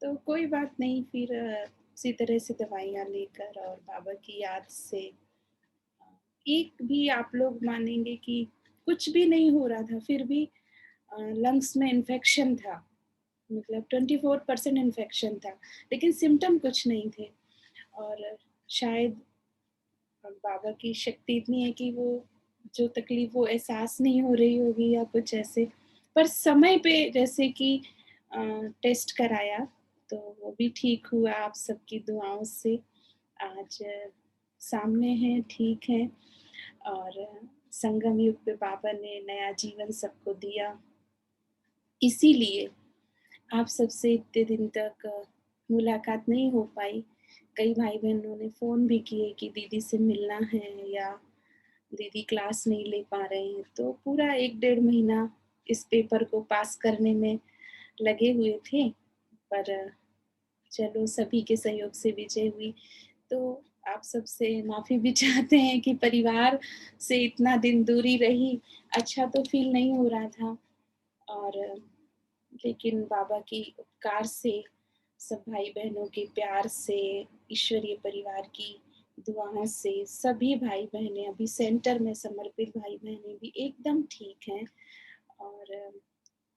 तो कोई बात नहीं, फिर उसी तरह से दवाइयाँ लेकर और बाबा की याद से एक भी आप लोग मानेंगे कि कुछ भी नहीं हो रहा था, फिर भी लंग्स में इन्फेक्शन था, मतलब 24% इन्फेक्शन था, लेकिन सिम्टम कुछ नहीं थे। और शायद बाबा की शक्ति इतनी है कि वो जो तकलीफ वो एहसास नहीं हो रही होगी या कुछ ऐसे, पर समय पे जैसे कि टेस्ट कराया तो वो भी ठीक हुआ आप सबकी दुआओं से। आज सामने हैं, ठीक है, और संगम युग पे बाबा ने नया जीवन सबको दिया। इसीलिए आप सबसे इतने दिन तक मुलाकात नहीं हो पाई। कई भाई बहनों ने फ़ोन भी किए कि दीदी से मिलना है, या दीदी क्लास नहीं ले पा रहे हैं। तो पूरा 1 डेढ़ महीना इस पेपर को पास करने में लगे हुए थे, पर चलो सभी के सहयोग से विजय हुई। तो आप सबसे माफी भी चाहते हैं कि परिवार से इतना दिन दूरी रही, अच्छा तो फील नहीं हो रहा था। और लेकिन बाबा की उपकार से, सब भाई बहनों के प्यार से, ईश्वरीय परिवार की दुआओं से सभी भाई बहनें, अभी सेंटर में समर्पित भाई बहनें भी एकदम ठीक हैं। और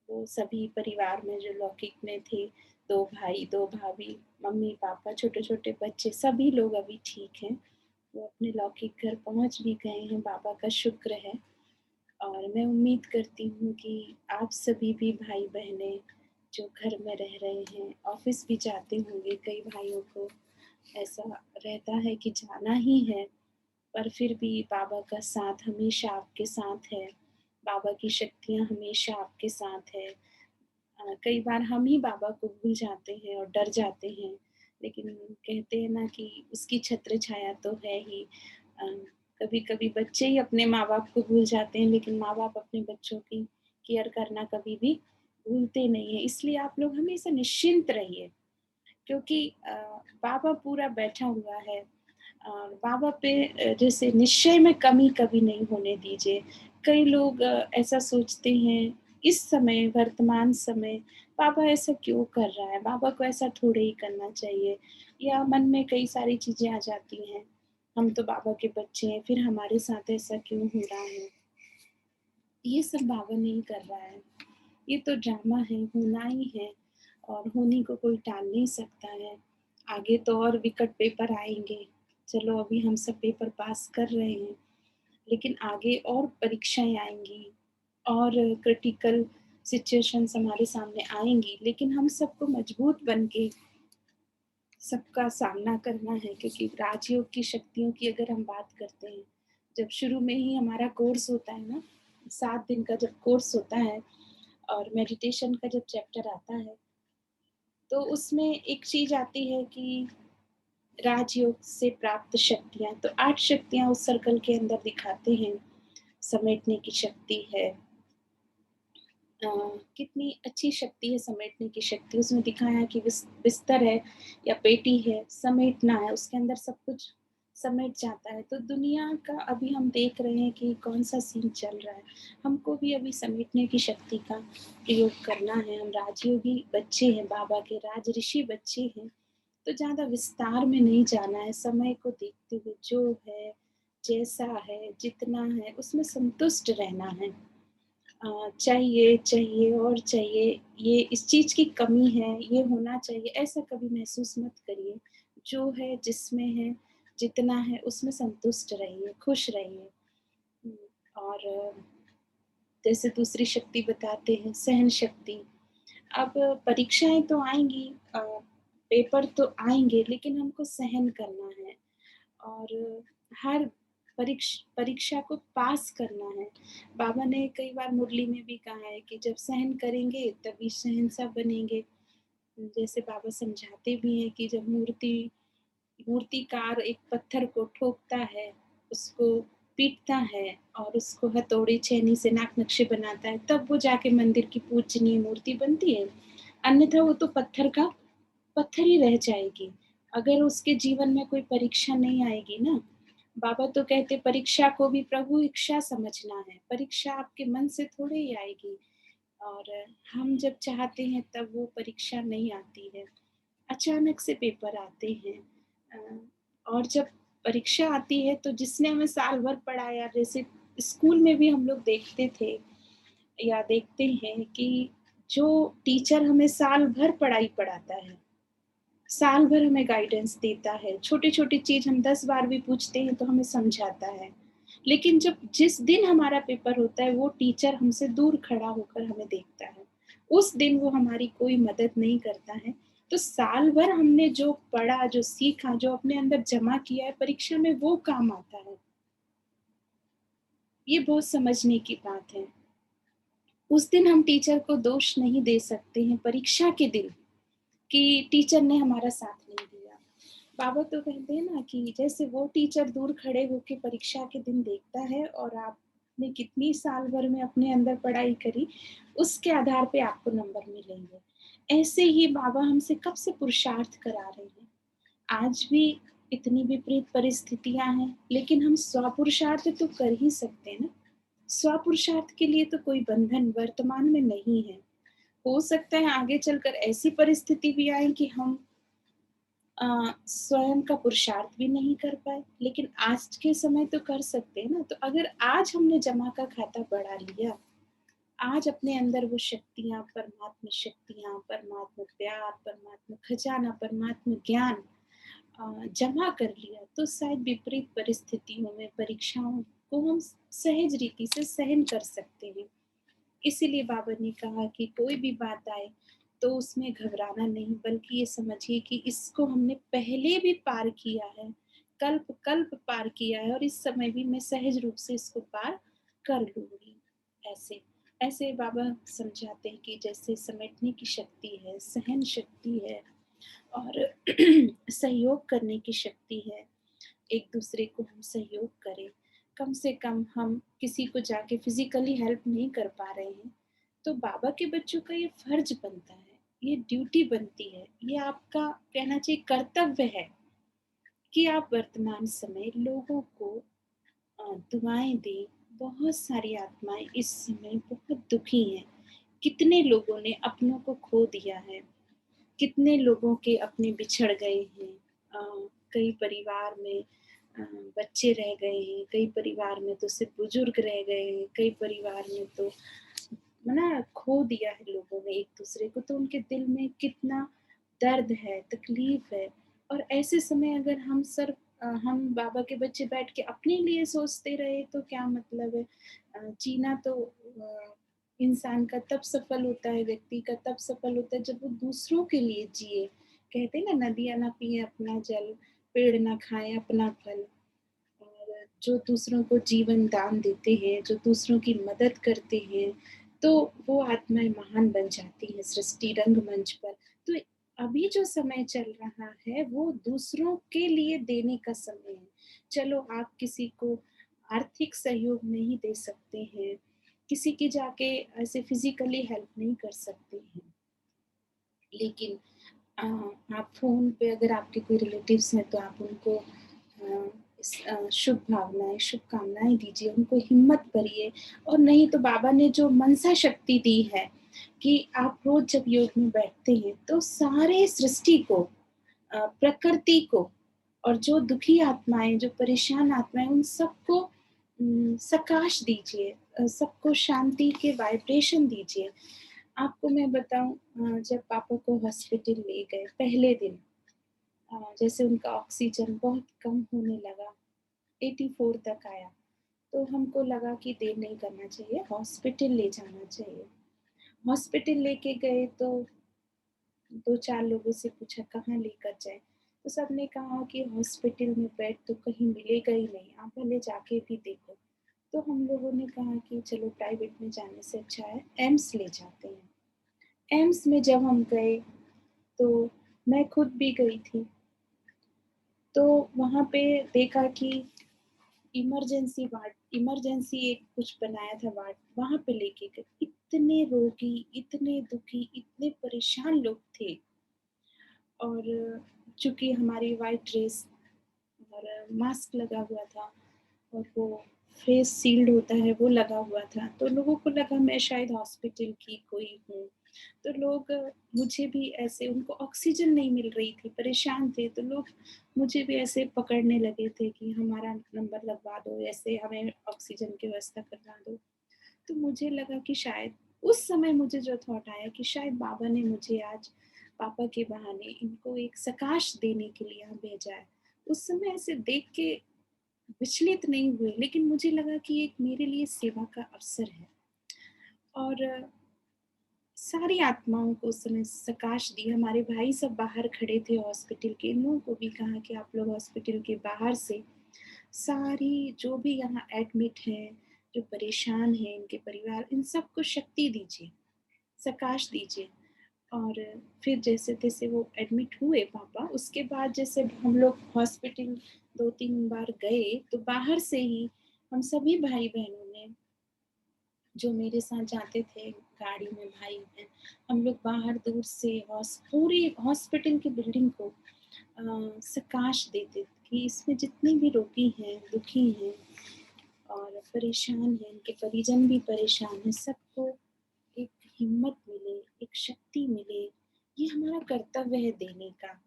वो सभी परिवार में जो लौकिक में थे, 2 भाई 2 भाभी, मम्मी पापा, छोटे छोटे बच्चे, सभी लोग अभी ठीक हैं। वो अपने लौकिक घर पहुंच भी गए हैं, बाबा का शुक्र है। और मैं उम्मीद करती हूँ कि आप सभी भी भाई बहनें जो घर में रह रहे हैं, ऑफिस भी जाते होंगे, कई भाइयों को ऐसा रहता है कि जाना ही है, पर फिर भी बाबा का साथ हमेशा आपके साथ है, बाबा की शक्तियाँ हमेशा आपके साथ है। कई बार हम ही बाबा को भूल जाते हैं और डर जाते हैं, लेकिन कहते हैं ना कि उसकी छत्र छाया तो है ही। कभी कभी बच्चे ही अपने माँ बाप को भूल जाते हैं, लेकिन माँ बाप अपने बच्चों की केयर करना कभी भी भूलते नहीं है। इसलिए आप लोग हमेशा निश्चिंत रहिए, क्योंकि बाबा पूरा बैठा हुआ है। बाबा पे जैसे निश्चय में कमी कभी नहीं होने दीजिए। कई लोग ऐसा सोचते हैं इस समय, वर्तमान समय, बाबा ऐसा क्यों कर रहा है, बाबा को ऐसा थोड़े ही करना चाहिए, या मन में कई सारी चीजें आ जाती हैं, हम तो बाबा के बच्चे हैं, फिर हमारे साथ ऐसा क्यों हो रहा है। ये सब बाबा नहीं कर रहा है, ये तो ड्रामा है, होना ही है, और होने को कोई टाल नहीं सकता है। आगे तो और विकट पेपर आएंगे, चलो अभी हम सब पेपर पास कर रहे हैं, लेकिन आगे और परीक्षाएं आएंगी और क्रिटिकल सिचुएशंस हमारे सामने आएंगी, लेकिन हम सबको मजबूत बन के सबका सामना करना है। क्योंकि राजयोग की शक्तियों की अगर हम बात करते हैं, जब शुरू में ही हमारा कोर्स होता है ना, 7 दिन का जब कोर्स होता है और मेडिटेशन का जब चैप्टर आता है, तो उसमें एक चीज आती है कि राजयोग से प्राप्त शक्तियां, तो 8 शक्तियां उस सर्कल के अंदर दिखाते हैं। समेटने की शक्ति है, कितनी अच्छी शक्ति है समेटने की शक्ति। उसमें दिखाया है कि बिस्तर है या पेटी है, समेटना है, उसके अंदर सब कुछ समेट जाता है। तो दुनिया का अभी हम देख रहे हैं कि कौन सा सीन चल रहा है, हमको भी अभी समेटने की शक्ति का प्रयोग करना है। हम राजयोगी बच्चे हैं, बाबा के राज ऋषि बच्चे हैं, तो ज़्यादा विस्तार में नहीं जाना है। समय को देखते हुए जो है, जैसा है, जितना है, उसमें संतुष्ट रहना है। चाहिए चाहिए और चाहिए, ये इस चीज़ की कमी है, ये होना चाहिए, ऐसा कभी महसूस मत करिए। जो है, जिसमें है, जितना है, उसमें संतुष्ट रहिए, खुश रहिए। और जैसे दूसरी शक्ति बताते हैं, सहन शक्ति। अब परीक्षाएं तो आएंगी, पेपर तो आएंगे, लेकिन हमको सहन करना है और हर परीक्षा को पास करना है। बाबा ने कई बार मुरली में भी कहा है कि जब सहन करेंगे तभी शहंशाह बनेंगे। जैसे बाबा समझाते भी हैं कि जब मूर्तिकार एक पत्थर को ठोकता है, उसको पीटता है और उसको हथौड़ी छेनी से नाक नक्शे बनाता है, तब वो जाके मंदिर की पूजनीय मूर्ति बनती है। अन्यथा वो तो पत्थर ही रह जाएगी, अगर उसके जीवन में कोई परीक्षा नहीं आएगी ना। बाबा तो कहते परीक्षा को भी प्रभु इच्छा समझना है, परीक्षा आपके मन से थोड़ी ही आएगी, और हम जब चाहते हैं तब वो परीक्षा नहीं आती है, अचानक से पेपर आते हैं। और जब परीक्षा आती है तो जिसने हमें साल भर पढ़ाया, जैसे स्कूल में भी हम लोग देखते थे या देखते हैं कि जो टीचर हमें साल भर पढ़ाई पढ़ाता है, साल भर हमें गाइडेंस देता है, छोटी छोटी चीज हम 10 बार भी पूछते हैं तो हमें समझाता है, लेकिन जब जिस दिन हमारा पेपर होता है वो टीचर हमसे दूर खड़ा होकर हमें देखता है, उस दिन वो हमारी कोई मदद नहीं करता है। तो साल भर हमने जो पढ़ा, जो सीखा, जो अपने अंदर जमा किया है, परीक्षा में वो काम आता है। ये बहुत समझने की बात है। उस दिन हम टीचर को दोष नहीं दे सकते हैं, परीक्षा के दिन, कि टीचर ने हमारा साथ नहीं दिया। बाबा तो कहते हैं ना कि जैसे वो टीचर दूर खड़े होकर परीक्षा के दिन देखता है और आपने कितनी साल भर में अपने अंदर पढ़ाई करी, उसके आधार पे आपको नंबर मिलेंगे। ऐसे ही बाबा हमसे कब से पुरुषार्थ करा रहे हैं। आज भी इतनी विपरीत परिस्थितियां हैं, लेकिन हम स्वपुरुषार्थ तो कर ही सकते हैं ना। स्वपुरुषार्थ के लिए तो कोई बंधन वर्तमान में नहीं है। हो सकता है आगे चलकर ऐसी परिस्थिति भी आए कि हम स्वयं का पुरुषार्थ भी नहीं कर पाए, लेकिन आज के समय तो कर सकते हैं ना। तो अगर आज हमने जमा का खाता बढ़ा लिया, आज अपने अंदर वो शक्तियाँ, परमात्मा प्यार, परमात्मा खजाना, परमात्मा ज्ञान जमा कर लिया, तो शायद विपरीत परिस्थितियों में, परीक्षाओं को हम सहज रीति से सहन कर सकते हैं। इसीलिए बाबा ने कहा कि कोई भी बात आए तो उसमें घबराना नहीं, बल्कि ये समझिए कि इसको हमने पहले भी पार किया है, कल्प कल्प पार किया है, और इस समय भी मैं सहज रूप से इसको पार कर लूंगी। ऐसे ऐसे बाबा समझाते हैं कि जैसे समेटने की शक्ति है, सहन शक्ति है, और सहयोग करने की शक्ति है। एक दूसरे को हम सहयोग करें। कम से कम हम किसी को जाके फिजिकली हेल्प नहीं कर पा रहे हैं, तो बाबा के बच्चों का ये फर्ज बनता है, ये ड्यूटी बनती है, ये आपका कहना चाहिए कर्तव्य है कि आप वर्तमान समय लोगों को दुआएं दें। बहुत सारी आत्माएं इस समय बहुत दुखी हैं। कितने लोगों ने अपनों को खो दिया है, कितने लोगों के अपने बिछड़ गए हैं। कई परिवार में बच्चे रह गए हैं, कई परिवार में तो सिर्फ बुजुर्ग रह गए हैं, कई परिवार में तो ना खो दिया है लोगों ने एक दूसरे को। तो उनके दिल में कितना दर्द है, तकलीफ है। और ऐसे समय अगर हम बाबा के बच्चे बैठ के अपने लिए सोचते रहे तो क्या मतलब है। जीना तो इंसान का तब सफल होता है, व्यक्ति का तब सफल होता है जब वो दूसरों के लिए जिए। कहते हैं ना, नदियाँ ना पिए अपना जल, पेड़ ना खाएं अपना फल। और जो दूसरों को जीवन दान देते हैं, जो दूसरों की मदद करते हैं, तो वो आत्माएं महान बन जाती हैं सृष्टि रंगमंच पर। तो अभी जो समय चल रहा है वो दूसरों के लिए देने का समय है। चलो आप किसी को आर्थिक सहयोग नहीं दे सकते हैं, किसी की जाके ऐसे फिजिकली हेल्प नहीं कर सकते हैं, लेकिन आप फ़ोन पे अगर आपके कोई रिलेटिव्स हैं तो आप उनको शुभ भावनाएं, शुभकामनाएं दीजिए, उनको हिम्मत भरिए। और नहीं तो बाबा ने जो मनसा शक्ति दी है कि आप रोज जब योग में बैठते हैं तो सारे सृष्टि को, प्रकृति को, और जो दुखी आत्माएं, जो परेशान आत्माएं, उन सबको सकाश दीजिए, सबको शांति के वाइब्रेशन दीजिए। आपको मैं बताऊं, जब पापा को हॉस्पिटल ले गए पहले दिन, जैसे उनका ऑक्सीजन बहुत कम होने लगा, 84 तक आया, तो हमको लगा कि देर नहीं करना चाहिए, हॉस्पिटल ले जाना चाहिए। हॉस्पिटल लेके गए तो 2-4 लोगों से पूछा कहाँ लेकर जाए, तो सबने कहा कि हॉस्पिटल में बेड तो कहीं मिलेगा ही नहीं, आप पहले जाके भी देखो। तो हम लोगों ने कहा कि चलो प्राइवेट में जाने से अच्छा है एम्स ले जाते हैं। एम्स में जब हम गए तो मैं खुद भी गई थी, तो वहाँ पे देखा कि इमरजेंसी वार्ड, इमरजेंसी एक कुछ बनाया था वार्ड, वहाँ पे लेके गए। इतने रोगी, इतने दुखी, इतने परेशान लोग थे। और चूंकि हमारी वाइट ड्रेस और मास्क लगा हुआ था और वो फेस सील्ड होता है वो लगा हुआ था, तो लोगों को लगा मैं शायद हॉस्पिटल की कोई हूँ। तो लोग मुझे भी ऐसे, उनको ऑक्सीजन नहीं मिल रही थी, परेशान थे, तो लोग मुझे भी ऐसे पकड़ने लगे थे कि हमारा नंबर लगवा दो, ऐसे हमें ऑक्सीजन की व्यवस्था करवा दो। तो मुझे लगा कि शायद उस समय मुझे जो थॉट आया कि शायद बाबा ने मुझे आज पापा के बहाने इनको एक सकाश देने के लिए यहाँ भेजा है। उस समय ऐसे देख के विचलित नहीं हुए, लेकिन मुझे लगा कि एक मेरे लिए सेवा का अवसर है। और सारी आत्माओं को उस समय सकाश दी। हमारे भाई सब बाहर खड़े थे हॉस्पिटल के, इन लोगों को भी कहा कि आप लोग हॉस्पिटल के बाहर से सारी जो भी यहाँ एडमिट हैं, जो परेशान हैं, इनके परिवार, इन सबको शक्ति दीजिए, सकाश दीजिए। और फिर जैसे तैसे वो एडमिट हुए पापा। उसके बाद जैसे हम लोग हॉस्पिटल 2-3 बार गए, तो बाहर से ही हम सभी भाई बहनों ने, जो मेरे साथ जाते थे गाड़ी में भाई बहन, हम लोग बाहर दूर से पूरी हॉस्पिटल की बिल्डिंग को सकाश देते कि इसमें जितने भी रोगी हैं, दुखी हैं और परेशान हैं, उनके परिजन भी परेशान हैं, सबको एक हिम्मत मिले, एक शक्ति मिले। ये हमारा कर्तव्य है देने का।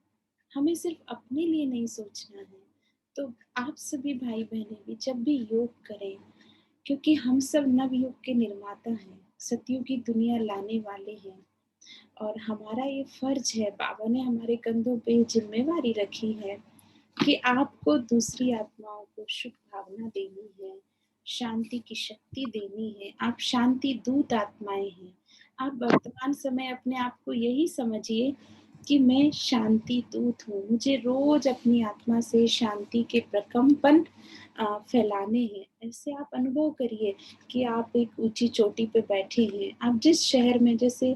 हमें सिर्फ अपने लिए नहीं सोचना है। तो आप सभी भाई बहनें भी जब भी योग करें, क्योंकि हम सब नवयुग के निर्माता हैं, सतयुग की दुनिया लाने वाले हैं और हमारा ये फर्ज है, बाबा ने हमारे कंधों पे ये जिम्मेवारी रखी है कि आपको दूसरी आत्माओं को शुभ भावना देनी है, शांति की शक्ति देनी है। आप शांति दूत आत्माएं हैं। आप वर्तमान समय अपने आप को यही समझिए कि मैं शांति दूत हूँ। मुझे रोज अपनी आत्मा से शांति के प्रकंपन फैलाने हैं। ऐसे आप अनुभव करिए कि आप एक ऊंची चोटी पे बैठे हैं। आप जिस शहर में, जैसे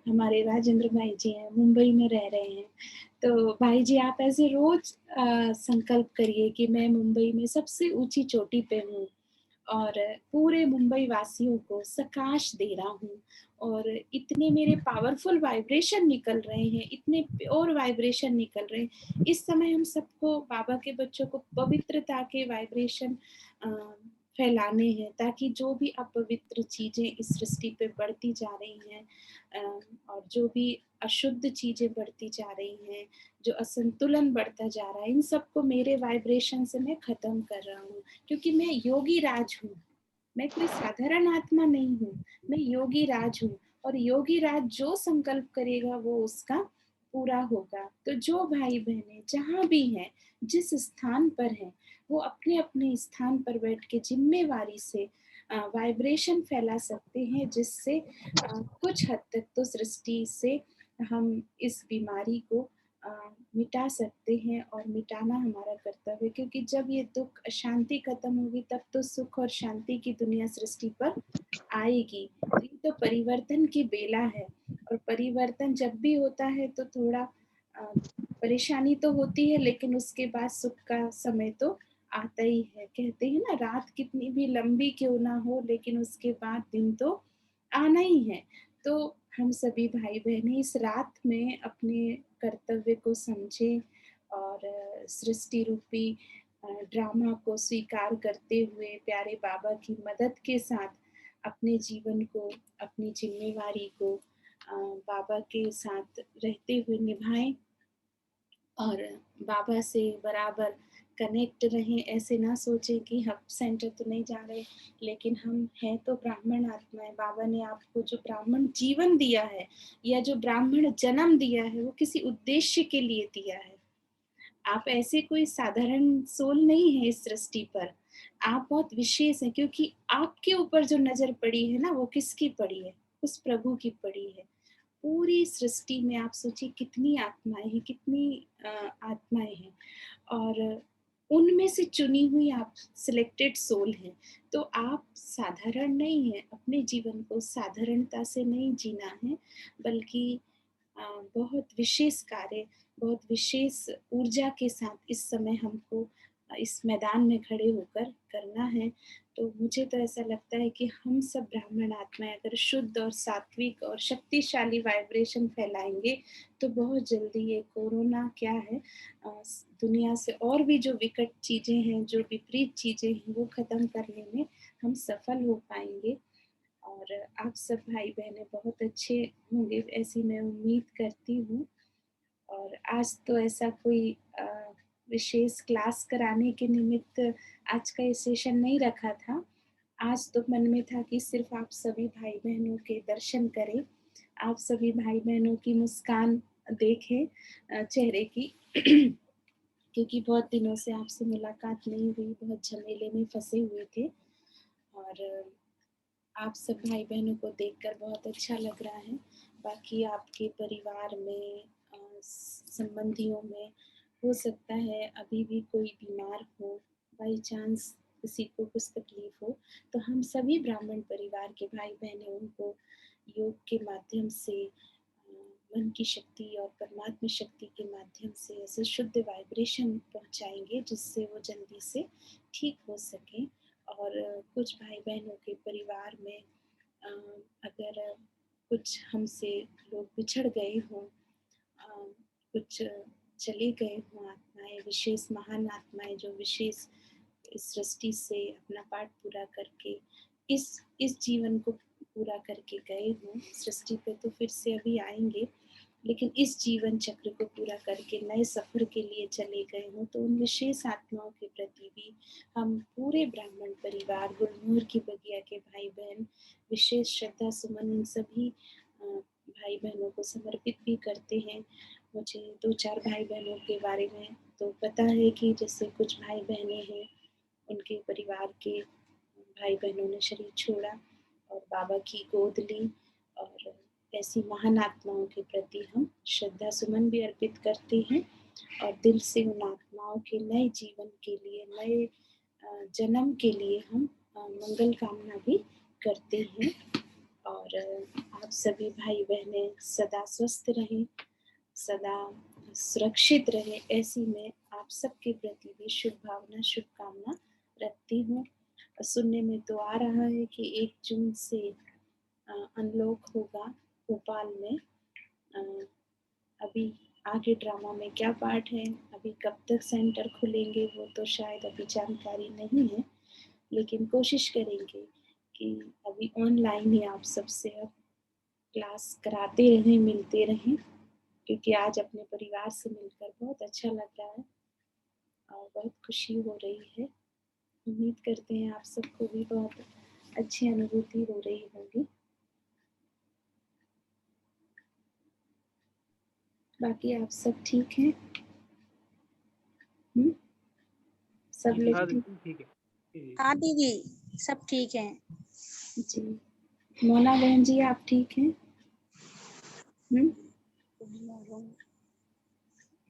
हमारे राजेंद्र भाई जी हैं, मुंबई में रह रहे हैं, तो भाई जी आप ऐसे रोज संकल्प करिए कि मैं मुंबई में सबसे ऊंची चोटी पे हूँ और पूरे मुंबई वासियों को सकाश दे रहा हूँ और इतने मेरे पावरफुल वाइब्रेशन निकल रहे हैं, इतने प्योर वाइब्रेशन निकल रहे हैं। इस समय हम सबको, बाबा के बच्चों को पवित्रता के वाइब्रेशन फैलाने हैं, ताकि जो भी अपवित्र चीजें इस सृष्टि पे बढ़ती जा रही हैं और जो भी अशुद्ध चीजें बढ़ती जा रही हैं, जो असंतुलन बढ़ता जा रहा है, इन सबको मेरे वाइब्रेशन से मैं खत्म कर रहा हूँ। क्योंकि मैं योगी राज हूँ, मैं कोई साधारण आत्मा नहीं हूँ, मैं योगी राज हूँ और योगी राज जो संकल्प करेगा वो उसका पूरा होगा। तो जो भाई बहनें जहाँ भी हैं, जिस स्थान पर हैं, वो अपने अपने स्थान पर बैठ के जिम्मेवारी से वाइब्रेशन फैला सकते हैं, जिससे कुछ हद तक तो सृष्टि से हम इस बीमारी को मिटा सकते हैं और मिटाना हमारा कर्तव्य है। क्योंकि जब ये दुख अशांति खत्म होगी, तब तो सुख और शांति की दुनिया सृष्टि पर आएगी। तो ये तो परिवर्तन की बेला है और परिवर्तन जब भी होता है तो थोड़ा परेशानी तो होती है, लेकिन उसके बाद सुख का समय तो आता ही है। कहते हैं ना, रात कितनी भी लंबी क्यों ना हो, लेकिन उसके बाद दिन तो आना ही है। तो हम सभी भाई बहनें इस रात में अपने कर्तव्य को समझें और सृष्टि रूपी ड्रामा को स्वीकार करते हुए प्यारे बाबा की मदद के साथ अपने जीवन को, अपनी जिम्मेवारी को बाबा के साथ रहते हुए निभाएं और बाबा से बराबर कनेक्ट रहें। ऐसे ना सोचें कि हम सेंटर तो नहीं जा रहे, लेकिन हम हैं तो ब्राह्मण आत्माएं। बाबा ने आपको जो ब्राह्मण जीवन दिया है या जो ब्राह्मण जन्म दिया है, वो किसी उद्देश्य के लिए दिया है। आप ऐसे कोई साधारण सोल नहीं है इस सृष्टि पर। आप बहुत विशेष हैं, क्योंकि आपके ऊपर जो नजर पड़ी है ना, वो किसकी पड़ी है? उस प्रभु की पड़ी है। पूरी सृष्टि में आप सोचिए कितनी आत्माएं हैं, कितनी आत्माएं हैं और उनमें से चुनी हुई आप सिलेक्टेड सोल हैं। तो आप साधारण नहीं हैं। अपने जीवन को साधारणता से नहीं जीना है, बल्कि बहुत विशेष कार्य, बहुत विशेष ऊर्जा के साथ इस समय हमको इस मैदान में खड़े होकर करना है। तो मुझे तो ऐसा लगता है कि हम सब ब्राह्मण आत्माएं अगर शुद्ध और सात्विक और शक्तिशाली वाइब्रेशन फैलाएंगे, तो बहुत जल्दी ये कोरोना क्या है, दुनिया से और भी जो विकट चीजें हैं, जो विपरीत चीजें हैं, वो खत्म करने में हम सफल हो पाएंगे। और आप सब भाई बहनें बहुत अच्छे होंगे, ऐसी मैं उम्मीद करती हूँ। और आज तो ऐसा कोई विशेष क्लास कराने के निमित्त आज का ये सेशन नहीं रखा था। आज तो मन में था कि सिर्फ आप सभी भाई बहनों के दर्शन करें, आप सभी भाई बहनों की मुस्कान देखें चेहरे की क्योंकि बहुत दिनों से आपसे मुलाकात नहीं हुई, बहुत झमेले में फंसे हुए थे। और आप सब भाई बहनों को देखकर बहुत अच्छा लग रहा है। बाकी आपके परिवार में, संबंधियों में हो सकता है अभी भी कोई बीमार हो, बाई चांस किसी को कुछ तकलीफ हो, तो हम सभी ब्राह्मण परिवार के भाई बहनें उनको योग के माध्यम से मन की शक्ति और परमात्मा शक्ति के माध्यम से ऐसे शुद्ध वाइब्रेशन पहुंचाएंगे, जिससे वो जल्दी से ठीक हो सके। और कुछ भाई बहनों के परिवार में अगर कुछ हमसे लोग बिछड़ गए हों, कुछ चले गए हों आत्माएं, विशेष महान आत्माएं जो विशेष इस सृष्टि से अपना पाठ पूरा करके इस जीवन को पूरा करके गए हों सृष्टि पे, तो फिर से अभी आएंगे, लेकिन इस जीवन चक्र को पूरा करके नए सफर के लिए चले गए हों, तो उन विशेष आत्माओं के प्रति भी हम पूरे ब्राह्मण परिवार, गुलमोहर की बगिया के भाई बहन विशेष श्रद्धा सुमन उन सभी भाई बहनों को समर्पित भी करते हैं। मुझे 2-4 भाई बहनों के बारे में तो पता है कि जैसे कुछ भाई बहनें हैं, उनके परिवार के भाई बहनों ने शरीर छोड़ा और बाबा की गोद ली, और ऐसी महान आत्माओं के प्रति हम श्रद्धा सुमन भी अर्पित करते हैं और दिल से उन आत्माओं के नए जीवन के लिए, नए जन्म के लिए हम मंगल कामना भी करते हैं। और आप सभी भाई बहनें सदा स्वस्थ रहें, सदा सुरक्षित रहें, ऐसी मैं आप सबके प्रति भी शुभ भावना, शुभकामना रखती हूँ। सुनने में तो आ रहा है कि 1 जून से अनलॉक होगा भोपाल में। अभी आगे ड्रामा में क्या पार्ट है, अभी कब तक सेंटर खुलेंगे वो तो शायद अभी जानकारी नहीं है, लेकिन कोशिश करेंगे कि अभी ऑनलाइन ही आप सबसे अब क्लास कराते रहें, मिलते रहें, क्योंकि आज अपने परिवार से मिलकर बहुत अच्छा लग रहा है और बहुत खुशी हो रही है। उम्मीद करते हैं आप सबको भी बहुत अच्छी अनुभूति हो रही होगी। बाकी आप सब ठीक हैं? सब लोग ठीक? हाँ दीदी सब ठीक है जी। मोना बहन जी आप ठीक हैं?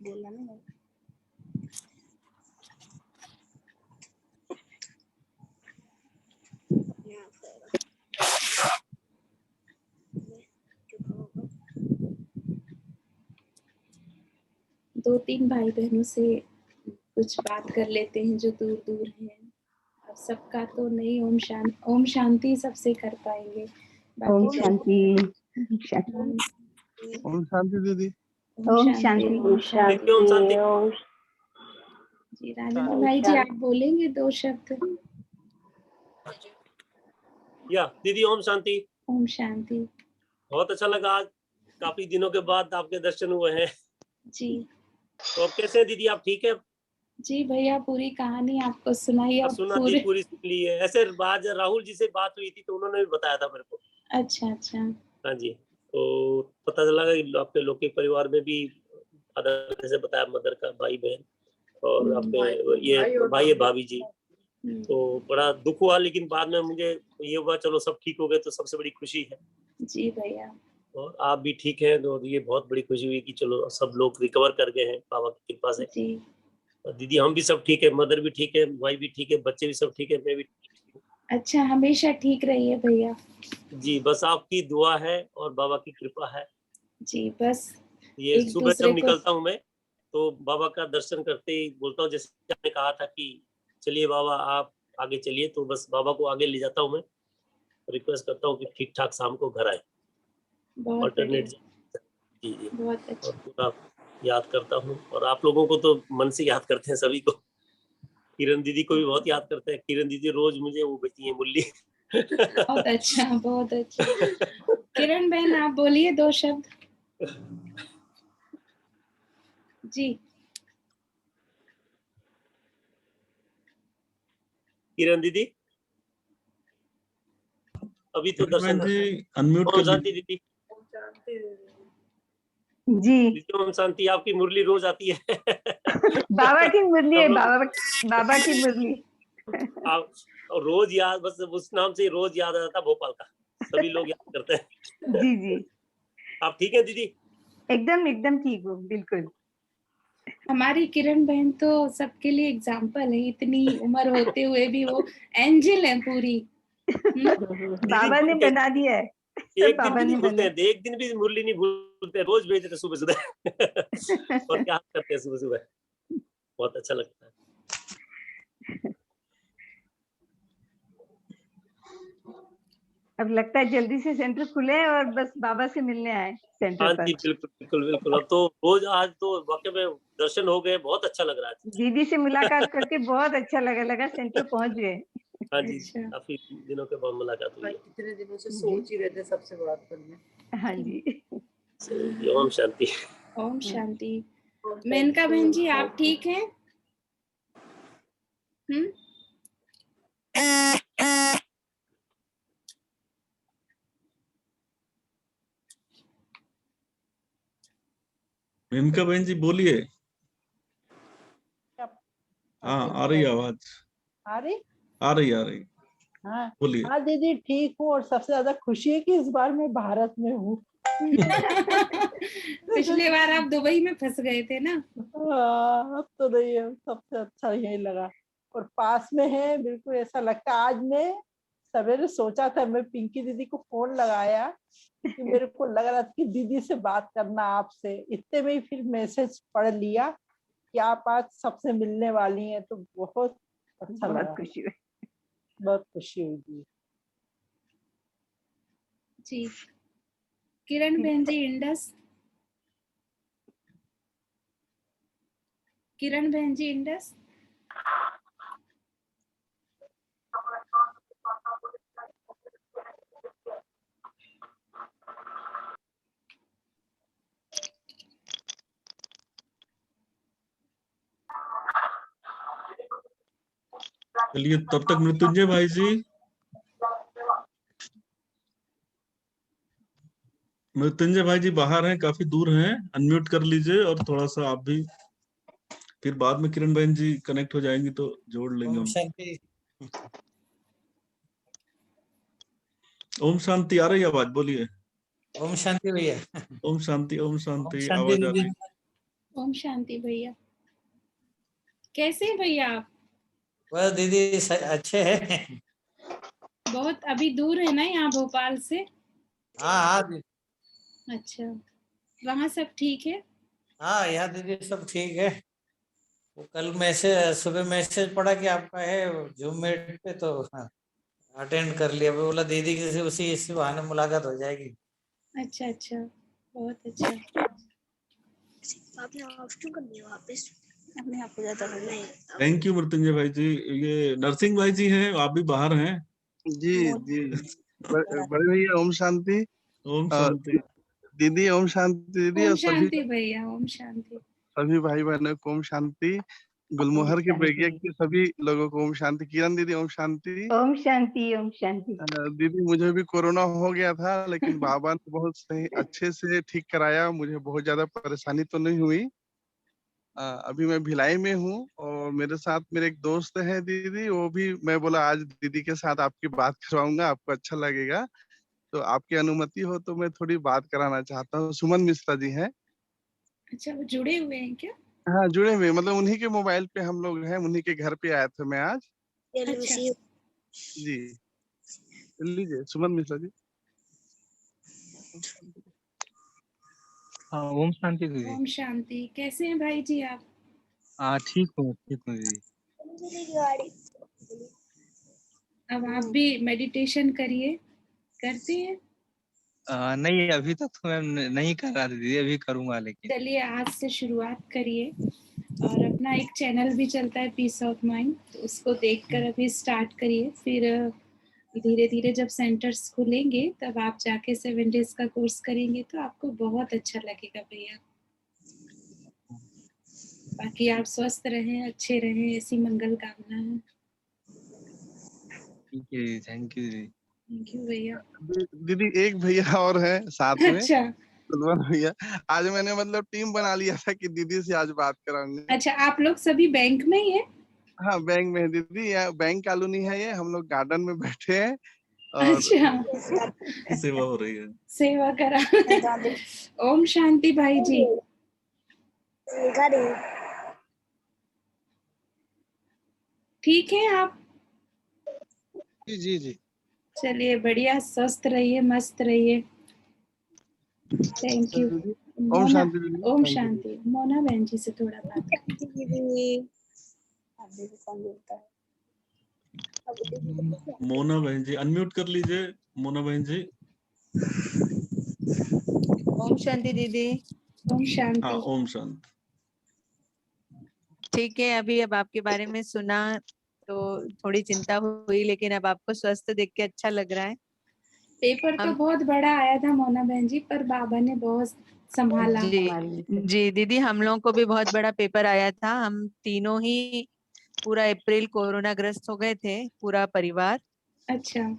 बोला ना दो तीन भाई बहनों से कुछ बात कर लेते हैं जो दूर दूर हैं। अब सबका तो नहीं, ओम शांति सबसे कर पाएंगे। ओम शांति ओम शांति दीदी। ओम शांति ओम शांति। जी राजेंद्र भाई जी आप बोलेंगे 2 शब्द? या दीदी ओम शांति। ओम शांति। बहुत अच्छा लगा, आज काफी दिनों के बाद आपके दर्शन हुए हैं जी। तो कैसे हैं दीदी, आप ठीक है? जी भैया पूरी कहानी आपको सुनाई, अब पूरी सुन ली है। ऐसे आज राहुल जी से बात हुई थी तो उन्होंने भी बताया था मेरे को। अच्छा। हाँ जी, तो पता चला कि आपके लोग के परिवार में भी फादर जैसे बताया, मदर का भाई बहन और आपके ये भाई भाभी जी, तो बड़ा दुख हुआ, लेकिन बाद में मुझे ये हुआ चलो सब ठीक हो गए तो सबसे बड़ी खुशी है। जी भैया। और आप भी ठीक है तो ये बहुत बड़ी खुशी हुई कि चलो सब लोग रिकवर कर गए हैं बाबा की कृपा से। जी। दीदी हम भी सब ठीक है, मदर भी ठीक है, भाई भी ठीक है, बच्चे भी सब ठीक है, मैं भी ठीक हूँ। अच्छा, हमेशा ठीक रहिए भैया। जी बस आपकी दुआ है और बाबा की कृपा है जी। बस ये सुबह जब निकलता हूँ मैं तो बाबा का दर्शन करते ही बोलता हूँ, जैसे आपने कहा था कि चलिए बाबा आप आगे चलिए, तो बस बाबा को आगे ले जाता हूँ मैं, रिक्वेस्ट करता हूँ कि ठीक ठाक शाम को घर आए। ऑल्टरनेट जी बहुत अच्छा। पूरा याद करता हूँ और आप लोगों को तो मन से याद करते हैं सभी को। किरण दीदी को भी बहुत याद करते हैं, किरण दीदी रोज मुझे वो बेचती है मुरली। बहुत अच्छा, बहुत अच्छा। किरण बहन आप बोलिए 2 शब्द। जी किरण दीदी अभी तो दर्शन अनम्यूट कर शांति दीदी जी। ओम शांति, आपकी मुरली रोज आती है। बाबा की मुरली है, बाबा की मुरली। आप रोज याद, बस उस नाम से रोज याद आ जाता भोपाल का, सभी लोग याद करते हैं। जी जी। आप ठीक है दीदी? एकदम ठीक हूँ, बिल्कुल। हमारी किरण बहन तो सबके लिए एग्जाम्पल है, इतनी उम्र होते हुए भी वो एंजल है पूरी। बाबा ने बना दिया है। एक दिन भी नहीं भूलते हैं, एक दिन भी मुरली नहीं भूलते, रोज भेज देते सुबह सुबह। और क्या करते हैं सुबह सुबह, बहुत अच्छा लगता है। अब लगता है जल्दी से सेंटर खुले और बस बाबा से मिलने आए सेंटर हाँ पर। जी, बिल्कुल बिल्कुल बिल्कुल। अब तो रोज आज तो वाकई में दर्शन हो गए, बहुत अच्छा लग रहा है। दीदी से मुलाकात करके बहुत अच्छा लगा सेंटर पहुंच गए। हाँ जी, अच्छा। काफी दिनों के बाद मुलाकात हुई है। कितने दिनों से सोच ही रहे थे सबसे बात करने। हाँ जी। ओम शांति। ओम शांति। मेनका बहन जी आप ठीक हैं? मेनका बहन जी बोलिए। हाँ आ रही आवाज, आ रही। आ रही। हाँ बोलिए। हाँ दीदी ठीक हूँ, और सबसे ज्यादा खुशी है कि इस बार मैं भारत में हूँ। पिछले बार आप दुबई में फंस गए थे ना। अब तो नहीं है, सबसे अच्छा यही लगा और पास में है, बिल्कुल ऐसा लगता है। आज मैं सवेरे सोचा था, मैं पिंकी दीदी को फोन लगाया कि मेरे को लग रहा था कि दीदी से बात करना आपसे, इतने में ही फिर मैसेज पढ़ लिया कि आप आज सबसे मिलने वाली हैं, तो बहुत अच्छा लगा, बहुत खुशी हुई। बहुत खुशी हुई जी। जी किरण बहन जी इंडस। किरण बहन जी इंडस। चलिए तब तक मृत्युंजय भाई जी, मृत्युंजय भाई जी बाहर हैं, काफी दूर हैं, अनम्यूट कर लीजिए और थोड़ा सा आप भी, फिर बाद में किरण बहन जी कनेक्ट हो जाएंगी तो जोड़ लेंगे हम। शांति। ओम शांति आ रही आवाज, बोलिए। ओम शांति भैया। ओम शांति आवाज आ दीदी। रही। ओम शांति भैया, कैसे हैं भैया आप? वह दीदी अच्छे हैं। बहुत अभी दूर है ना यहाँ भोपाल से? हाँ हाँ दीदी। अच्छा, वहाँ सब ठीक है? हाँ यहाँ दीदी सब ठीक है। वो कल मैसेज, सुबह मैसेज पड़ा कि आपका है जूम मीट पे, तो हाँ अटेंड कर लिया। वो बोला दीदी की से उसी इसी बहाने मुलाकात हो जाएगी। अच्छा अच्छा, बहुत अच्छा। आपने ऑफ क्यों कर दिया वापस? अपने आप को जाता नहीं। थैंक यू मृत्युंजय भाई जी। ये नरसिंह भाई जी हैं, आप भी बाहर हैं। जी जी बड़े भैया ओम शांति। ओम शांति। दीदी ओम शांति दीदी, ओम और शांति भैया, ओम शांति। सभी भाई बहनों को ओम शांति। गुलमोहर के बेगिया के सभी लोगों को ओम शांति। किरण दीदी ओम शांति। ओम शांति ओम शांति। दीदी मुझे भी कोरोना हो गया था, लेकिन बाबा ने बहुत सही अच्छे से ठीक कराया, मुझे बहुत ज्यादा परेशानी तो नहीं हुई। अभी मैं भिलाई में हूँ और मेरे साथ मेरे एक दोस्त है दीदी, वो भी, मैं बोला आज दीदी के साथ आपकी बात करवाऊंगा, आपको अच्छा लगेगा, तो आपकी अनुमति हो तो मैं थोड़ी बात कराना चाहता हूँ। सुमन मिश्रा जी हैं। अच्छा, वो जुड़े हुए हैं क्या? हाँ जुड़े हुए, मतलब उन्हीं के मोबाइल पे हम लोग हैं, उन्हीं के घर पे आए थे मैं आज। अच्छा। जी लीजिए सुमन मिश्रा जी। हाँ ओम शांति दीदी। ओम शांति। कैसे हैं भाई जी आप? हाँ ठीक हूँ दीदी। अब आप भी मेडिटेशन करिए, करते हैं? नहीं अभी तक तो मैं नहीं कर रहा था दीदी, अभी करूँगा लेकिन। चलिए आज से शुरुआत करिए। और अपना एक चैनल भी चलता है पीस ऑफ माइंड, तो उसको देखकर अभी स्टार्ट करिए। फिर धीरे धीरे जब सेंटर्स खुलेंगे तब आप जाके 7 डेज का कोर्स करेंगे तो आपको बहुत अच्छा लगेगा भैया। बाकी आप स्वस्थ रहें, अच्छे रहें, ऐसी मंगल कामना है। ठीक है, थैंक यू दीदी। थैंक यू भैया। दीदी एक भैया और है साथ में। अच्छा सुमन भैया, आज मैंने मतलब टीम बना लिया था कि दीदी से आज बात कराऊंगी। अच्छा, आप लोग सभी बैंक में ही है? हाँ बैंक में है दीदी, यहाँ बैंक कॉलोनी है ये, हम लोग गार्डन में बैठे हैं और अच्छा सेवा हो रही है। सेवा करा। ओम शांति भाई जी। ठीक है आप? जी जी जी। चलिए बढ़िया, स्वस्थ रहिए, मस्त रहिए। Thank you. ओम शांति दीदी। ओम शांति। मोना बहन जी से थोड़ा बात मोना बहन जी अनम्यूट कर लीजिए। मोना बहन जी। ओम शांति दीदी। ओम हाँ शांति। ओम शांति। ठीक है, अभी अब आपके बारे में सुना तो थोड़ी चिंता हुई, लेकिन अब आपको स्वस्थ देख के अच्छा लग रहा है। पेपर तो बहुत बड़ा आया था मोना बहन जी, पर बाबा ने बहुत संभाला। जी दीदी, हम लोगों को भी बहुत बड़ा पेपर आया था। हम तीनों ही पूरा अप्रैल कोरोना ग्रस्त हो गए थे, पूरा परिवार। अच्छा।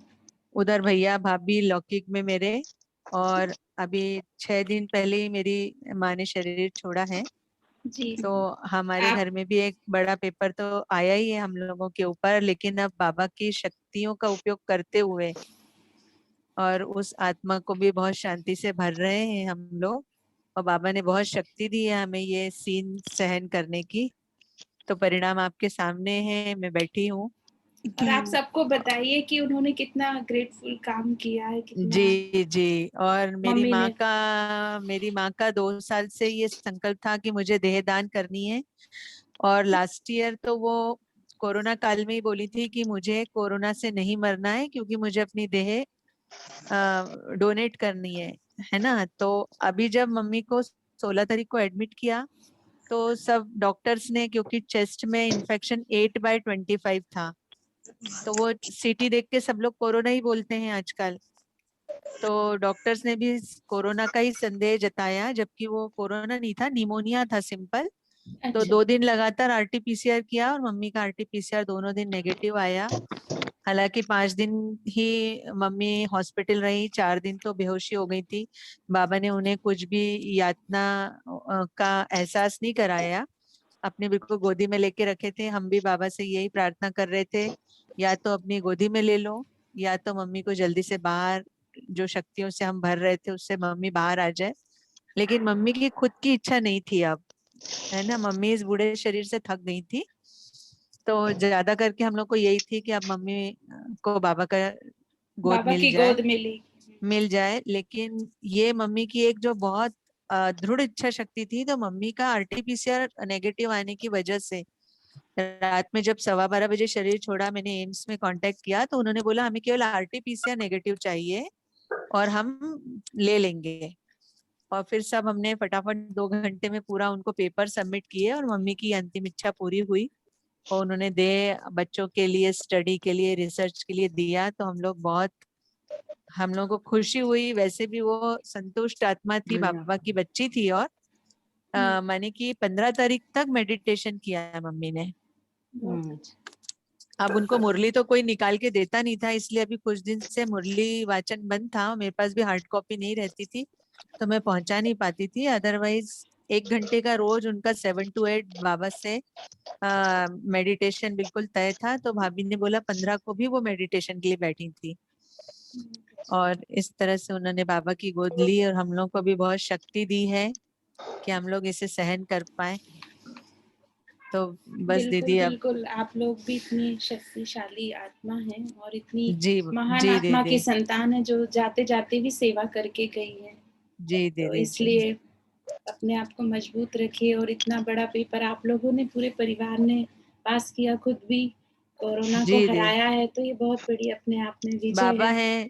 उधर भैया भाभी लौकिक में मेरे, और अभी 6 दिन पहले ही मेरी माँ ने शरीर छोड़ा है। जी। तो हमारे घर में भी एक बड़ा पेपर तो आया ही है हम लोगों के ऊपर, लेकिन अब बाबा की शक्तियों का उपयोग करते हुए और उस आत्मा को भी बहुत शांति से भर रहे हैं हम लोग। और बाबा ने बहुत शक्ति दी है हमें ये सीन सहन करने की। तो परिणाम आपके सामने है, मैं बैठी हूँ। और आप सबको बताइए कि उन्होंने कितना ग्रेटफुल काम किया है, कितना। जी जी। और मेरी मम्मी ने। मेरी माँ का 2 साल से ये संकल्प था कि मुझे देह दान करनी है। और लास्ट ईयर तो वो कोरोना काल में ही बोली थी कि मुझे कोरोना से नहीं मरना है, क्योंकि मुझे अपनी देह डोनेट करनी है ना। तो अभी जब मम्मी को 16 तारीख को एडमिट किया तो सब डॉक्टर्स ने, क्योंकि चेस्ट में इन्फेक्शन 8/25 था, तो वो सीटी देख के सब लोग कोरोना ही बोलते हैं आजकल। तो डॉक्टर्स ने भी कोरोना का ही संदेह जताया, जबकि वो कोरोना नहीं था, निमोनिया था सिंपल। तो 2 दिन लगातार आरटीपीसीआर किया और मम्मी का आरटीपीसीआर दोनों दिन नेगेटिव आया। हालांकि 5 दिन ही मम्मी हॉस्पिटल रही, 4 दिन तो बेहोशी हो गई थी। बाबा ने उन्हें कुछ भी यातना का एहसास नहीं कराया, अपने बिल्कुल गोदी में लेके रखे थे। हम भी बाबा से यही प्रार्थना कर रहे थे, या तो अपनी गोदी में ले लो, या तो मम्मी को जल्दी से बाहर, जो शक्तियों से हम भर रहे थे उससे मम्मी बाहर आ जाए। लेकिन मम्मी की खुद की इच्छा नहीं थी अब, है ना। मम्मी इस बूढ़े शरीर से थक गई थी, तो ज्यादा करके हम लोग को यही थी कि अब मम्मी को बाबा का गोद बाबा की गोद मिल जाए। लेकिन ये मम्मी की एक जो बहुत दृढ़ इच्छा शक्ति थी, तो मम्मी का आरटीपीसीआर नेगेटिव आने की वजह से रात में जब 12:15 बजे शरीर छोड़ा, मैंने एम्स में कांटेक्ट किया तो उन्होंने बोला हमें केवल आरटीपीसीआर नेगेटिव चाहिए और हम ले लेंगे। और फिर सब हमने फटाफट 2 घंटे में पूरा उनको पेपर सबमिट किए और मम्मी की अंतिम इच्छा पूरी हुई। और उन्होंने बच्चों के लिए, स्टडी के लिए, रिसर्च के लिए दिया। तो हम लोग को खुशी हुई। वैसे भी वो संतुष्ट आत्मा थी, बाबा की बच्ची थी। और माने कि 15 तारीख तक मेडिटेशन किया है मम्मी ने। अब उनको मुरली तो कोई निकाल के देता नहीं था, इसलिए अभी कुछ दिन से मुरली वाचन बंद था। मेरे पास भी हार्ड कॉपी नहीं रहती थी तो मैं पहुंचा नहीं पाती थी। अदरवाइज 1 घंटे का रोज उनका 7 to 8 बाबा से मेडिटेशन बिल्कुल तय था। तो भाभी ने बोला 15 को भी वो मेडिटेशन के लिए बैठी थी। और इस तरह से उन्होंने बाबा की गोद ली और हम लोग को भी बहुत शक्ति दी है कि हम लोग इसे सहन कर पाए। तो बस दीदी, अब बिल्कुल आप लोग भी इतनी शक्तिशाली आत्मा हैं और इतनी जी महान जी आत्मा की दीदी, संतान है जो जाते जाते भी सेवा करके गई है। जी तो दीदी, इसलिए अपने आप को मजबूत रखिए। और इतना बड़ा पेपर आप लोगों ने, पूरे परिवार ने पास किया, खुद भी कोरोना को जी दी। हराया है, तो ये बहुत बड़ी अपने आप में विजय बाबा है। है,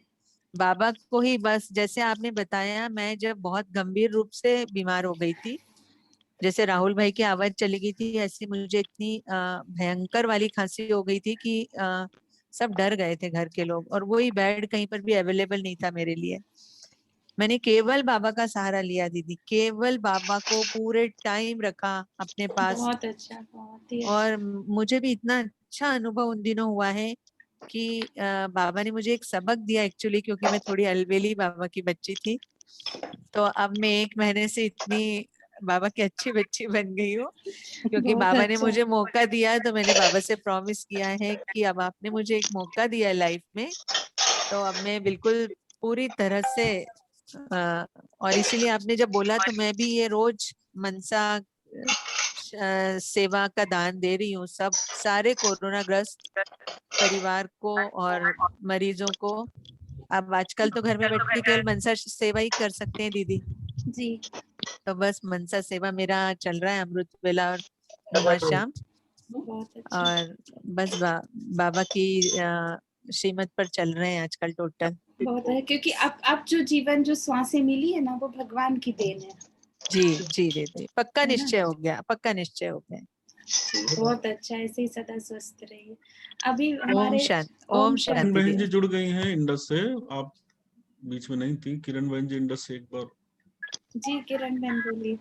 बाबा को ही बस, जैसे आपने बताया, मैं जब बहुत गंभीर रूप से बीमार हो गई थी, जैसे राहुल भाई की आवाज चली गई थी, ऐसी मुझे इतनी भयंकर वाली खांसी हो गई थी कि सब डर गए थे घर के लोग। और वही बेड कहीं पर भी अवेलेबल नहीं था मेरे लिए। मैंने केवल बाबा का सहारा लिया दीदी, केवल बाबा को पूरे टाइम रखा अपने पास। बहुत अच्छा, बहुत ही और अच्छा। मुझे भी इतना अच्छा अनुभव उन दिनों हुआ है कि बाबा ने मुझे एक सबक दिया एक्चुअली, क्योंकि मैं थोड़ी अलबेली बाबा की बच्ची थी। तो अब मैं 1 महीने से इतनी बाबा की अच्छी बच्ची बन गई हूँ, क्योंकि बहुत बाबा ने अच्छा। मुझे मौका दिया। तो मैंने बाबा से प्रॉमिस किया है कि अब आपने मुझे एक मौका दिया है लाइफ में, तो अब मैं बिल्कुल पूरी तरह से और इसीलिए आपने जब बोला तो मैं भी ये रोज मनसा सेवा का दान दे रही हूँ, सब सारे कोरोना ग्रस्त परिवार को और मरीजों को। अब आजकल तो घर में बैठ के केवल मनसा सेवा ही कर सकते हैं दीदी। जी। तो बस मनसा सेवा मेरा चल रहा है, अमृत वेला और नुमा श्याम। बहुत अच्छा। और बस बाबा की श्रीमत पर चल रहे हैं आजकल टोटल। बहुत है, क्योंकि अब जो जीवन जो श्वासें मिली है ना, वो भगवान की देन है। जी जी दीदी, पक्का है ना? निश्चय हो गया, पक्का निश्चय हो गया। जी, बहुत अच्छा, ऐसे ही सदा स्वस्थ रहिए। अभी ओम हमारे शांति, ओम ओम किरण शांति बहन जी दीदी। जुड़ गई हैं इंडस से, आप बीच में नहीं थी। किरण बहन जी इंडस से एक बार। जी किरण बहन बोलिए।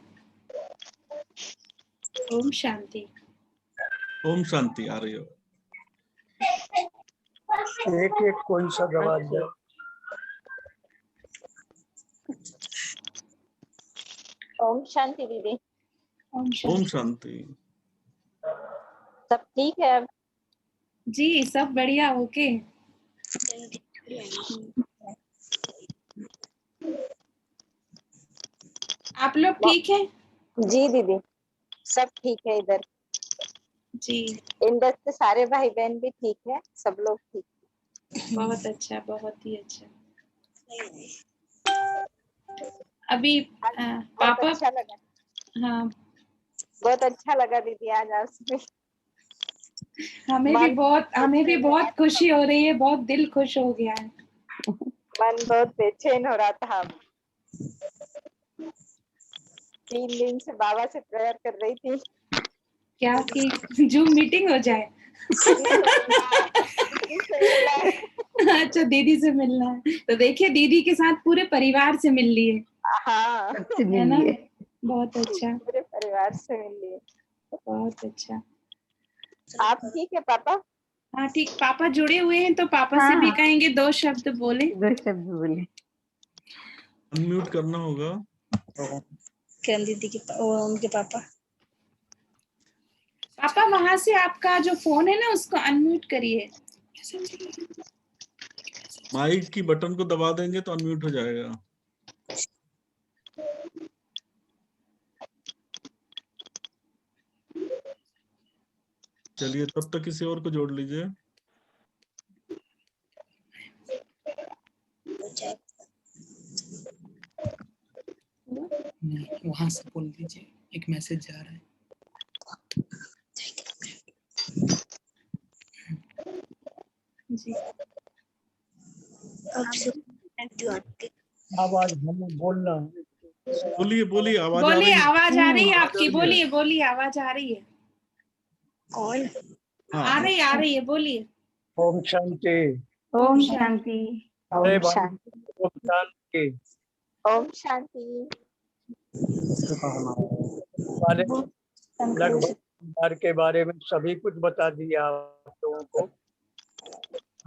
ओम शांति। ओम शांति आ रही हो। एक एक कोई सा गवा दो। ओम शांति दीदी। ओम शांति। सब ठीक है अब? जी सब बढ़िया। ओके। आप लोग ठीक हैं? जी दीदी सब ठीक है इधर। जी इंडस के सारे भाई बहन भी ठीक है, सब लोग ठीक है। बहुत अच्छा, बहुत ही अच्छा। अभी पापा अच्छा लगा। हाँ बहुत अच्छा लगा दीदी आज आपसे। हमें भी बहुत खुशी हो रही है, बहुत दिल खुश हो गया है। मन बहुत बेचैन हो रहा था। 3 दिन से बाबा से प्रेयर कर रही थी। क्या कि जूम मीटिंग हो जाए। अच्छा दीदी से मिलना है, तो देखिए दीदी के साथ पूरे परिवार से मिल लिए। हाँ है ना? बहुत अच्छा, पूरे परिवार से मिल लिए। बहुत अच्छा। आप ठीक है पापा? हाँ ठीक, पापा जुड़े हुए हैं तो पापा से भी कहेंगे 2 शब्द बोले। 2 शब्द बोले। अनम्यूट करना होगा। किरण दीदी के उनके पापा। पापा वहां से आपका जो फोन है ना उसको अनम्यूट करिए। माइक की बटन को दबा देंगे तो अनम्यूट हो जाएगा। चलिए तब तक किसी और को जोड़ लीजिए। वहां से बोल दीजिए, एक मैसेज जा रहा है। जी आवाज हमें बोलना। बोलिए बोलिए, आवाज आ बोलिए, रही है। आवाज आ रही है आपकी। बोलिए बोलिए, आवाज आ रही है। कौन? आ रही है, बोलिए। ओम शांति। ओम शांति। अरे ओम भाई, शांति। ओम शांति। ओम शांति। लगभग परिवार के बारे में सभी कुछ बता दिया आप लोगों को।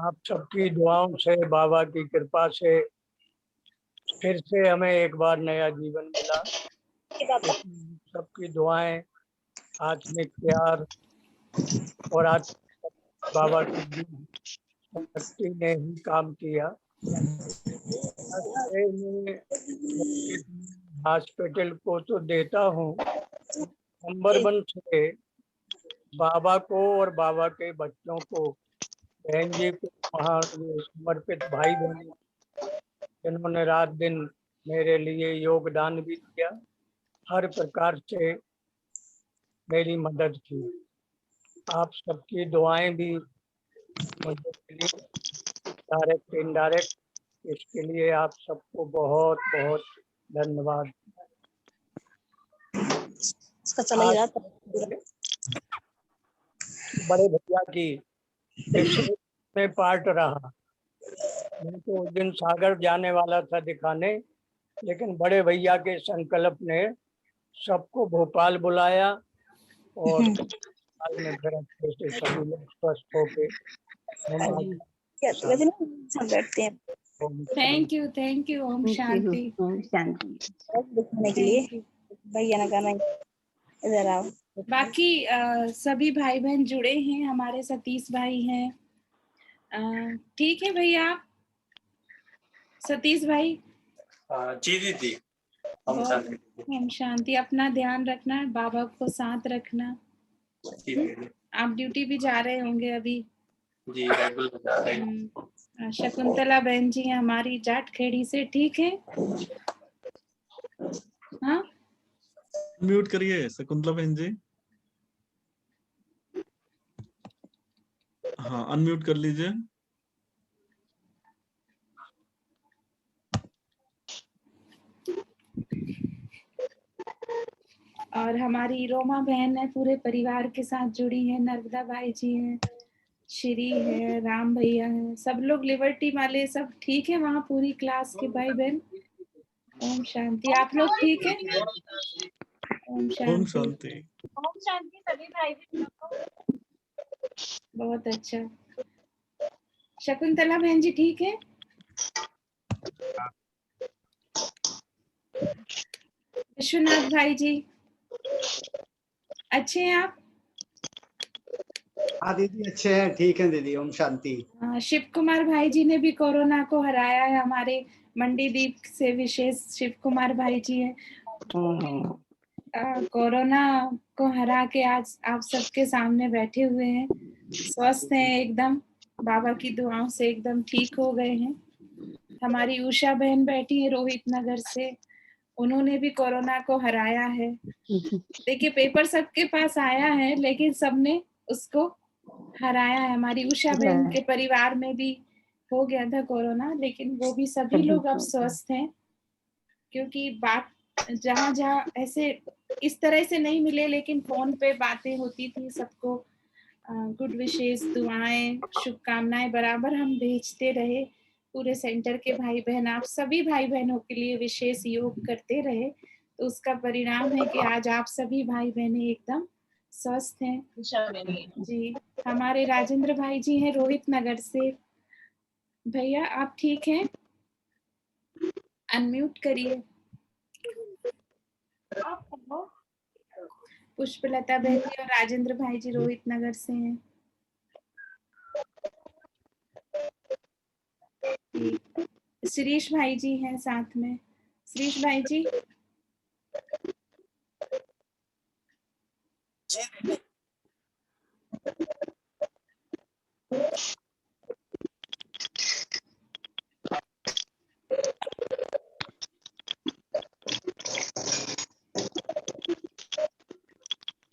आप सबकी दुआओं से, बाबा की कृपा से फिर से हमें एक बार नया जीवन मिला। सबकी दुआएं, आत्मिक प्यार और बाबा की शक्ति ने ही काम किया। हॉस्पिटल को तो देता हूँ, नंबर 1 से बाबा को और बाबा के बच्चों को, बहन जी को, वहाँ समर्पित भाई बहन जिन्होंने रात दिन मेरे लिए योगदान भी दिया, हर प्रकार से मेरी मदद की। आप सबकी दुआएं भी मुझे मिली, डायरेक्ट इनडायरेक्ट, इसके लिए आप सबको बहुत बहुत धन्यवाद। बड़े भैया की में पार्ट रहा। मैं तो उस दिन सागर जाने वाला था दिखाने, लेकिन बड़े भैया के संकल्प ने सबको भोपाल बुलाया और भोपाल में फिर अच्छे से सभी लोग स्वस्थ होके थैंक यू। ओम शांति। ओम शांति। दिखाने के लिए भैया ने कहना इधर आओ। बाकी सभी भाई बहन जुड़े हैं, हमारे सतीश भाई हैं। ठीक है भैया, सतीश भाई। जी दीदी। ओम शांति। अपना ध्यान रखना, बाबा को साथ रखना। आप ड्यूटी भी जा रहे होंगे अभी? जी रेगुलर जा रहे हैं। शकुंतला बहन जी हमारी जाट खेड़ी से, ठीक है? हाँ म्यूट करिए शकुंतला बहन जी। हाँ, अनम्यूट कर लीजिए। और हमारी रोमा बहन है, पूरे परिवार के साथ जुड़ी है, नर्मदा भाई जी हैं, श्री है, राम भैया है, सब लोग लिबर्टी वाले सब ठीक है वहाँ, पूरी क्लास के भाई बहन। ओम शांति। आप लोग ठीक है? ओम ओम शांति। शांति। ओम शांति सभी भाई बहनों को। बहुत अच्छा। शकुंतला बहन जी ठीक है? विश्वनाथ भाई जी अच्छे हैं आप? हाँ दीदी अच्छे हैं, ठीक है दीदी। ओम शांति। शिव कुमार भाई जी ने भी कोरोना को हराया है, हमारे मंडीदीप से विशेष शिव कुमार भाई जी हैं। कोरोना को हरा के आज आप सबके सामने बैठे हुए हैं, स्वस्थ हैं एकदम, बाबा की दुआओं से एकदम ठीक हो गए हैं। हमारी उषा बहन बैठी है रोहित नगर से, उन्होंने भी कोरोना को हराया है। देखिए पेपर सबके पास आया है, लेकिन सबने उसको हराया है। हमारी उषा बहन के परिवार में भी हो गया था कोरोना, लेकिन वो भी सभी लोग अब स्वस्थ हैं, क्योंकि बात जहाँ जहाँ ऐसे इस तरह से नहीं मिले, लेकिन फोन पे बातें होती थी, सबको गुड विशेष, दुआएं, शुभकामनाएं बराबर हम भेजते रहे। पूरे सेंटर के भाई बहन, आप सभी भाई बहनों के लिए विशेष योग करते रहे, तो उसका परिणाम है कि आज आप सभी भाई बहनें एकदम स्वस्थ हैं। जी, हमारे राजेंद्र भाई जी हैं रोहित नगर से। भैया आप ठीक हैं? अनम्यूट करिए। पुष्पलता बहन जी और राजेंद्र भाई जी रोहित नगर से हैं। शिरीष भाई जी हैं साथ में। शिरीष भाई जी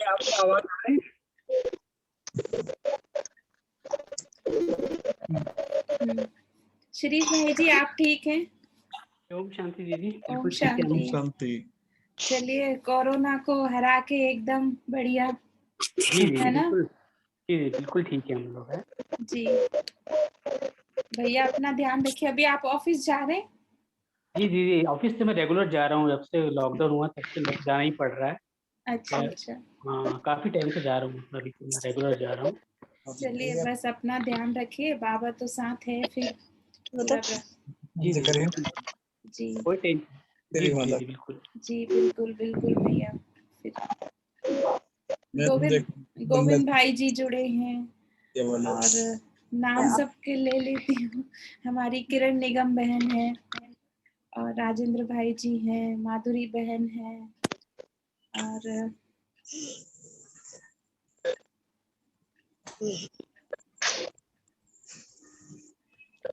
आपको आवाज आ रही है? शिरीष भाई जी आप ठीक हैं? ओम शांति दीदी। ओम शांति। ओम शांति। चलिए कोरोना को हरा के एकदम बढ़िया, जी है ना? जी बिल्कुल ठीक है हम लोग है जी भैया अपना ध्यान रखिए। अभी आप ऑफिस जा रहे हैं? जी दीदी, ऑफिस से मैं रेगुलर जा रहा हूँ, जब से लॉकडाउन हुआ तब से जाना ही पड़ रहा है। अच्छा अच्छा। हाँ काफी टाइम से जा रहा हूँ, अभी तो मैं रेगुलर जा रहा हूँ। चलिए बस अपना ध्यान रखिए, बाबा तो साथ है फिर। जी जी कोई टेंशन बिल्कुल। जी बिल्कुल बिल्कुल भैया। फिर गोविंद भाई जी जुड़े हैं और नाम सबके ले लेती हूँ। हमारी किरण निगम बहन है और राजेंद्र भाई जी हैं, माधुरी बहन है और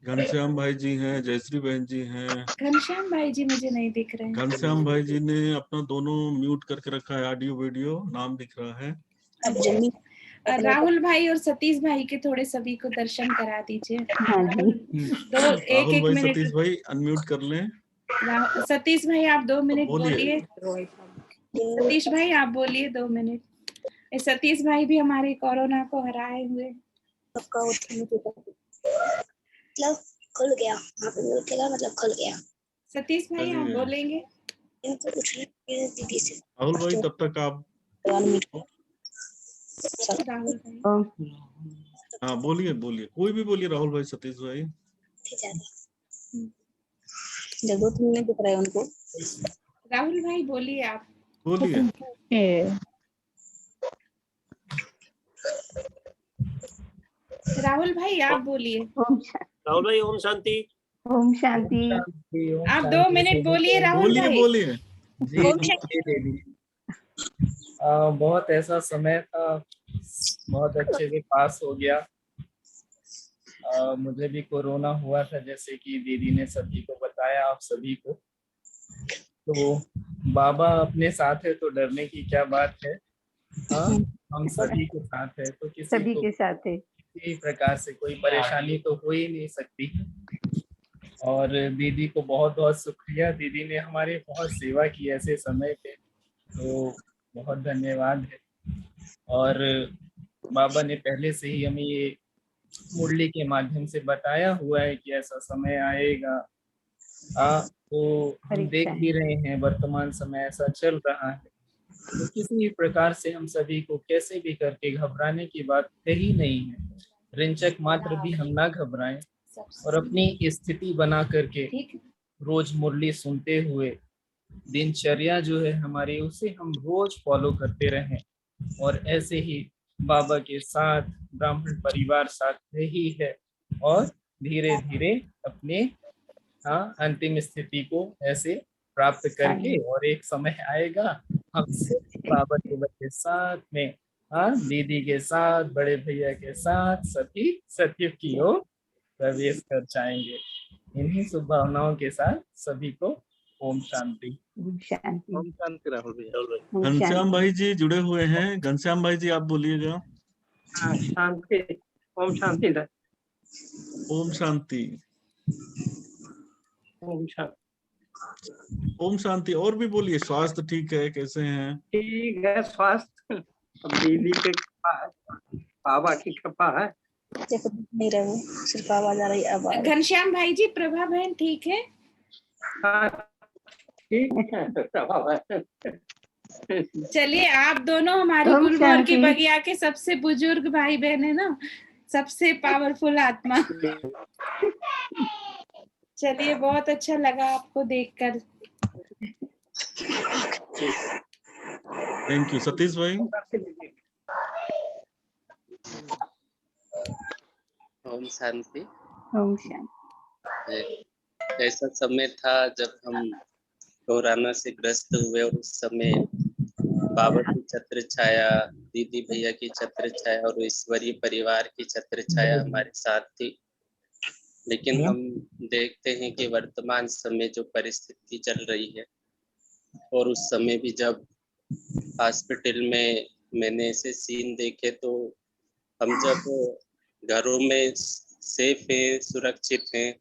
घनश्याम भाई जी हैं, जयश्री बहन जी हैं। घनश्याम भाई जी मुझे नहीं दिख रहे हैं। घनश्याम भाई जी ने अपना दोनों म्यूट करके रखा है, ऑडियो वीडियो, नाम दिख रहा है। राहुल भाई और सतीश भाई के थोड़े सभी को दर्शन करा दीजिए। दो एक राहुल भाई मिनट। सतीश भाई अनम्यूट कर लें। सतीश भाई आप 2 मिनट बोलिए। सतीश भाई आप बोलिए 2 मिनट। सतीश भाई भी हमारे कोरोना को हराए हुए। मतलब खुल गया, मतलब खुल गया। सतीश भाई आप बोलेंगे? इनको कुछ दीदी से। राहुल भाई तब तक आप राहुल भाई हाँ बोलिए बोलिए, कोई भी बोलिए, राहुल भाई, सतीश भाई। जब 2-3 मिनट दिख रहा है उनको। राहुल भाई बोलिए, आप बोलिए। राहुल भाई आप बोलिए। राहुल भाई ओम शांति। ओम शांति। आप 2 मिनट बोलिए राहुल भाई। बोलिए बहुत ऐसा समय था, बहुत अच्छे से पास हो गया। मुझे भी कोरोना हुआ था, जैसे कि दीदी ने सभी को बताया, आप सभी को। तो बाबा अपने साथ है तो डरने की क्या बात है। हाँ हम सभी के साथ है, तो किसी सभी को के साथ है। किसी प्रकार से कोई परेशानी तो हो ही नहीं सकती। और दीदी को बहुत बहुत शुक्रिया, दीदी ने हमारी बहुत सेवा की ऐसे समय पे, तो बहुत धन्यवाद है। और बाबा ने पहले से ही हमें ये मुरली के माध्यम से बताया हुआ है कि ऐसा समय आएगा। तो हम देख भी रहे हैं वर्तमान समय ऐसा चल रहा है, तो किसी भी प्रकार से हम सभी को कैसे भी करके घबराने की बात कही नहीं है। रिंचक मात्र भी हम ना घबराएं और अपनी स्थिति बना करके रोज मुरली सुनते हुए दिनचर्या जो है हमारी उसे हम रोज फॉलो करते रहें। और ऐसे ही बाबा के साथ ब्राह्मण परिवार साथ ही है और धीरे धीरे अपने अंतिम स्थिति को ऐसे प्राप्त करके, और एक समय आएगा हम बाबा के बच्चे साथ में दीदी के साथ बड़े भैया के साथ सती सत्य की ओर प्रवेश कर जाएंगे। इन्हीं शुभभावनाओं के साथ सभी को ओम शांति। ओम शांति राहुल भैया। घनश्याम भाई जी जुड़े हुए हैं। घनश्याम भाई जी आप बोलिएगा। शांति। ओम शांति। ओम शांति। ओम शांति। ओम शांति। और भी बोलिए, स्वास्थ्य ठीक है, कैसे हैं? ठीक है स्वास्थ्य, दीदी की कृपा है, बाबा की कृपा है। नहीं रहे, सिर्फ आवाज आ रही है। अब घनश्याम भाई जी, प्रभा बहन ठीक है? ठीक है प्रभा बहन। चलिए, आप दोनों हमारी गुलमोहर की बगिया के सबसे बुजुर्ग भाई बहन है ना, सबसे पावरफुल आत्मा। चलिए, बहुत अच्छा लगा आपको देखकर। Thank you. सतीश भाई। ओम शांति। ओम शांति। ऐसा समय था जब हम कोरोना से ग्रस्त हुए और उस समय बाबा की छत्र छाया, दीदी भैया की छत्र छाया और ईश्वरीय परिवार की छत्र छाया हमारे साथ थी। लेकिन हम देखते हैं कि वर्तमान समय जो परिस्थिति चल रही है, और उस समय भी जब हॉस्पिटल में मैंने ऐसे सीन देखे, तो हम जब घरों में सेफ हैं, सुरक्षित हैं,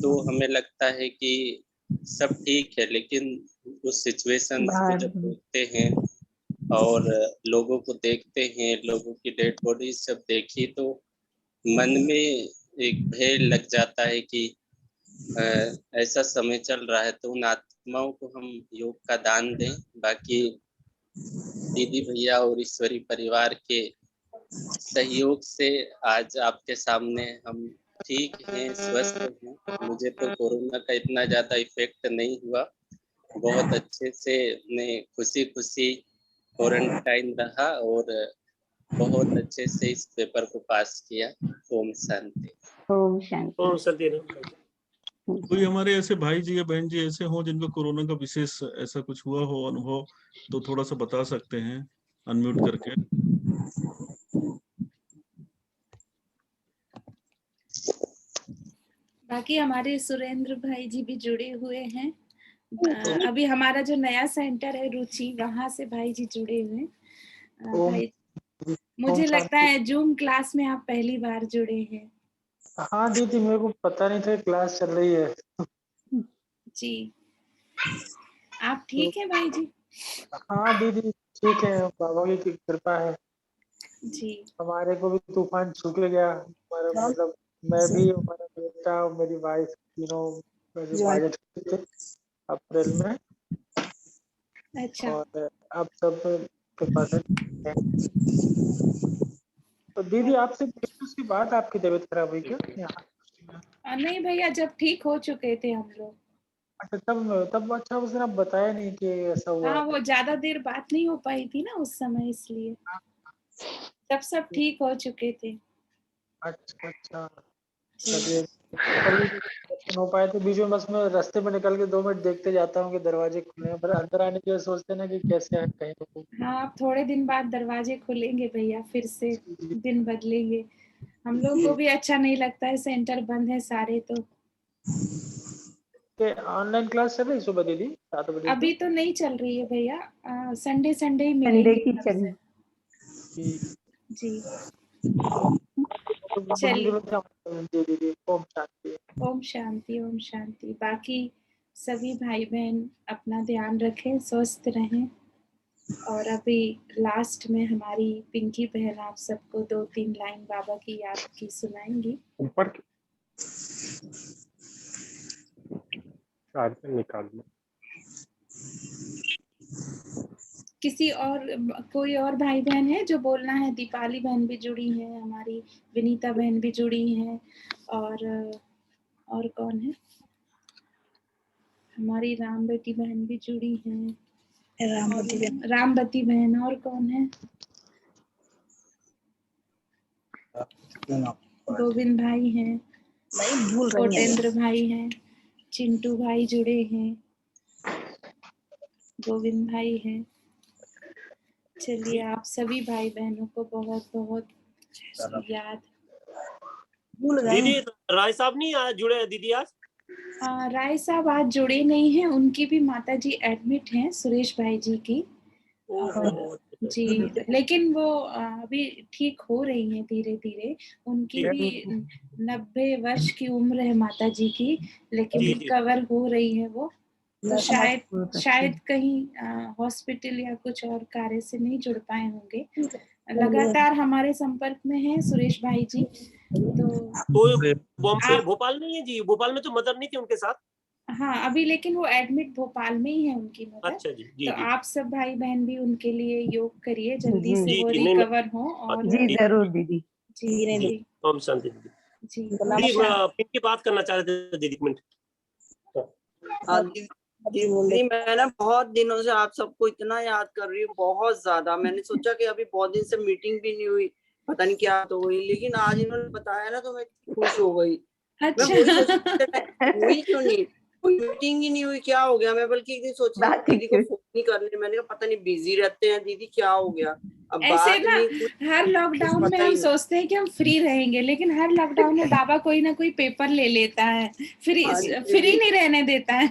तो हमें लगता है कि सब ठीक है। लेकिन उस सिचुएशन को जब देखते हैं और लोगों को देखते हैं, लोगों की डेड बॉडी जब देखी, तो मन में एक भय लग जाता है कि ऐसा समय चल रहा है, तो उन आत्माओं को हम योग का दान दें। बाकी दीदी भैया और ईश्वरी परिवार के सहयोग से आज आपके सामने हम ठीक हैं, स्वस्थ हैं। मुझे तो कोरोना का इतना ज्यादा इफेक्ट नहीं हुआ, बहुत अच्छे से मैं खुशी खुशी क्वारंटाइन रहा और बहुत अच्छे से इस पेपर को पास किया। ओम शांति। ओम शांति। ओम शांति। कोई हमारे ऐसे भाई जी या बहन जी ऐसे हो जिनको कोरोना का विशेष ऐसा कुछ हुआ हो अनुभव, तो थोड़ा सा बता सकते हैं अनम्यूट करके। बाकी हमारे सुरेंद्र भाई जी भी जुड़े हुए हैं। अभी हमारा जो नया सेंटर है रुचि, वहां से भाई जी जुड़े हुए हैं। भाई, मुझे लगता है जूम क्लास में आप पहली बार जुड़े हैं। हाँ दीदी, मेरे को पता नहीं था क्लास चल रही है। जी, आप ठीक है भाई जी? हाँ दीदी ठीक है, बाबा की कृपा है जी। हमारे को भी तूफान छू के गया। हमारा मतलब मैं भी, हमारा बेटा और मेरी वाइफ तीनों थे अप्रैल में। अच्छा। और अब सब कृपा से। तो दीदी आपसे उसके बाद आपकी तबीयत खराब हुई क्या? नहीं भैया, जब ठीक हो चुके थे हम लोग। अच्छा, तब अच्छा उस दिन आप बताया नहीं कि ऐसा हुआ। हाँ, वो ज्यादा देर बात नहीं हो पाई थी ना उस समय, इसलिए। तब सब ठीक हो चुके थे। अच्छा। चलिए, हो पाए तो बीच में बस मैं रास्ते में निकल के 2 मिनट देखते जाता हूँ कि दरवाजे खुले हैं, पर अंदर आने के लिए सोचते ना कि कैसे है कहीं तो। हाँ, अब थोड़े दिन बाद दरवाजे खुलेंगे भैया, फिर से दिन बदलेंगे। हम लोग को भी अच्छा नहीं लगता है, सेंटर बंद है सारे। तो ऑनलाइन क्लास चल रही सुबह दीदी 7 बजे? अभी तो नहीं चल रही है भैया, संडे ही संडे मिलेंगे। की चल। जी। चलिए दीदी ओम शांति। ओम शांति ओम शांति। बाकी सभी भाई बहन अपना ध्यान रखें, स्वस्थ रहें। और अभी लास्ट में हमारी पिंकी बहन आप सबको 2-3 लाइन बाबा की याद की सुनाएंगी। ऊपर चार्जर निकाल लो। किसी और कोई और भाई बहन है जो बोलना है? दीपाली बहन भी जुड़ी है, हमारी विनीता बहन भी जुड़ी है, और कौन है? हमारी राम बेटी बहन भी जुड़ी है, रामबती बहन। और कौन है? गोविंद भाई हैं, कोटेंद्र भाई हैं, चिंटू भाई जुड़े हैं, गोविंद भाई हैं। चलिए आप सभी भाई बहनों को बहुत बहुत याद। दीदी राय साहब नहीं आज जुड़े हैं दीदी? आज राय साहब आज जुड़े नहीं हैं, उनकी भी माता जी एडमिट हैं, सुरेश भाई जी की। जी, लेकिन वो अभी ठीक हो रही हैं धीरे धीरे। उनकी भी 90 वर्ष की उम्र है माता जी की, लेकिन रिकवर हो रही है वो। तो शायद कहीं हॉस्पिटल या कुछ और कार्य से नहीं जुड़ पाए होंगे। लगातार हमारे संपर्क में है सुरेश भाई जी। तो बॉम्बे भोपाल में है जी? भोपाल में तो मदर नहीं थी उनके साथ? हाँ, अभी लेकिन वो एडमिट भोपाल में ही है उनकी मदर। अच्छा जी, जी, तो जी। आप सब भाई बहन भी उनके लिए योग करिए, जल्दी से वो रिकवर हो। और जी जरूर दीदी। जी ओम शांति दीदी। जी की बात करना चाह रहे थे दीदी, एक मिनट। दीदी मैं ना बहुत दिनों से आप सबको इतना याद कर रही हूँ, बहुत ज्यादा। मैंने सोचा कि अभी बहुत दिन से मीटिंग भी नहीं हुई, पता नहीं क्या तो हुई, लेकिन आज इन्होंने बताया ना तो मैं खुश हो गई। अच्छा। मैं वही हुई क्यों नहीं, कोई मीटिंग ही नहीं हुई, क्या हो गया? मैं बल्कि एक दिन सोच रही थी दीदी को फोन नहीं करने, मैंने कहा पता नहीं बिजी रहते हैं दीदी, क्या हो गया। अब ऐसे बात ना नहीं, हर लॉकडाउन में हम सोचते हैं कि हम फ्री रहेंगे, लेकिन हर लॉकडाउन में बाबा कोई ना कोई पेपर ले लेता है, फ्री नहीं रहने देता है।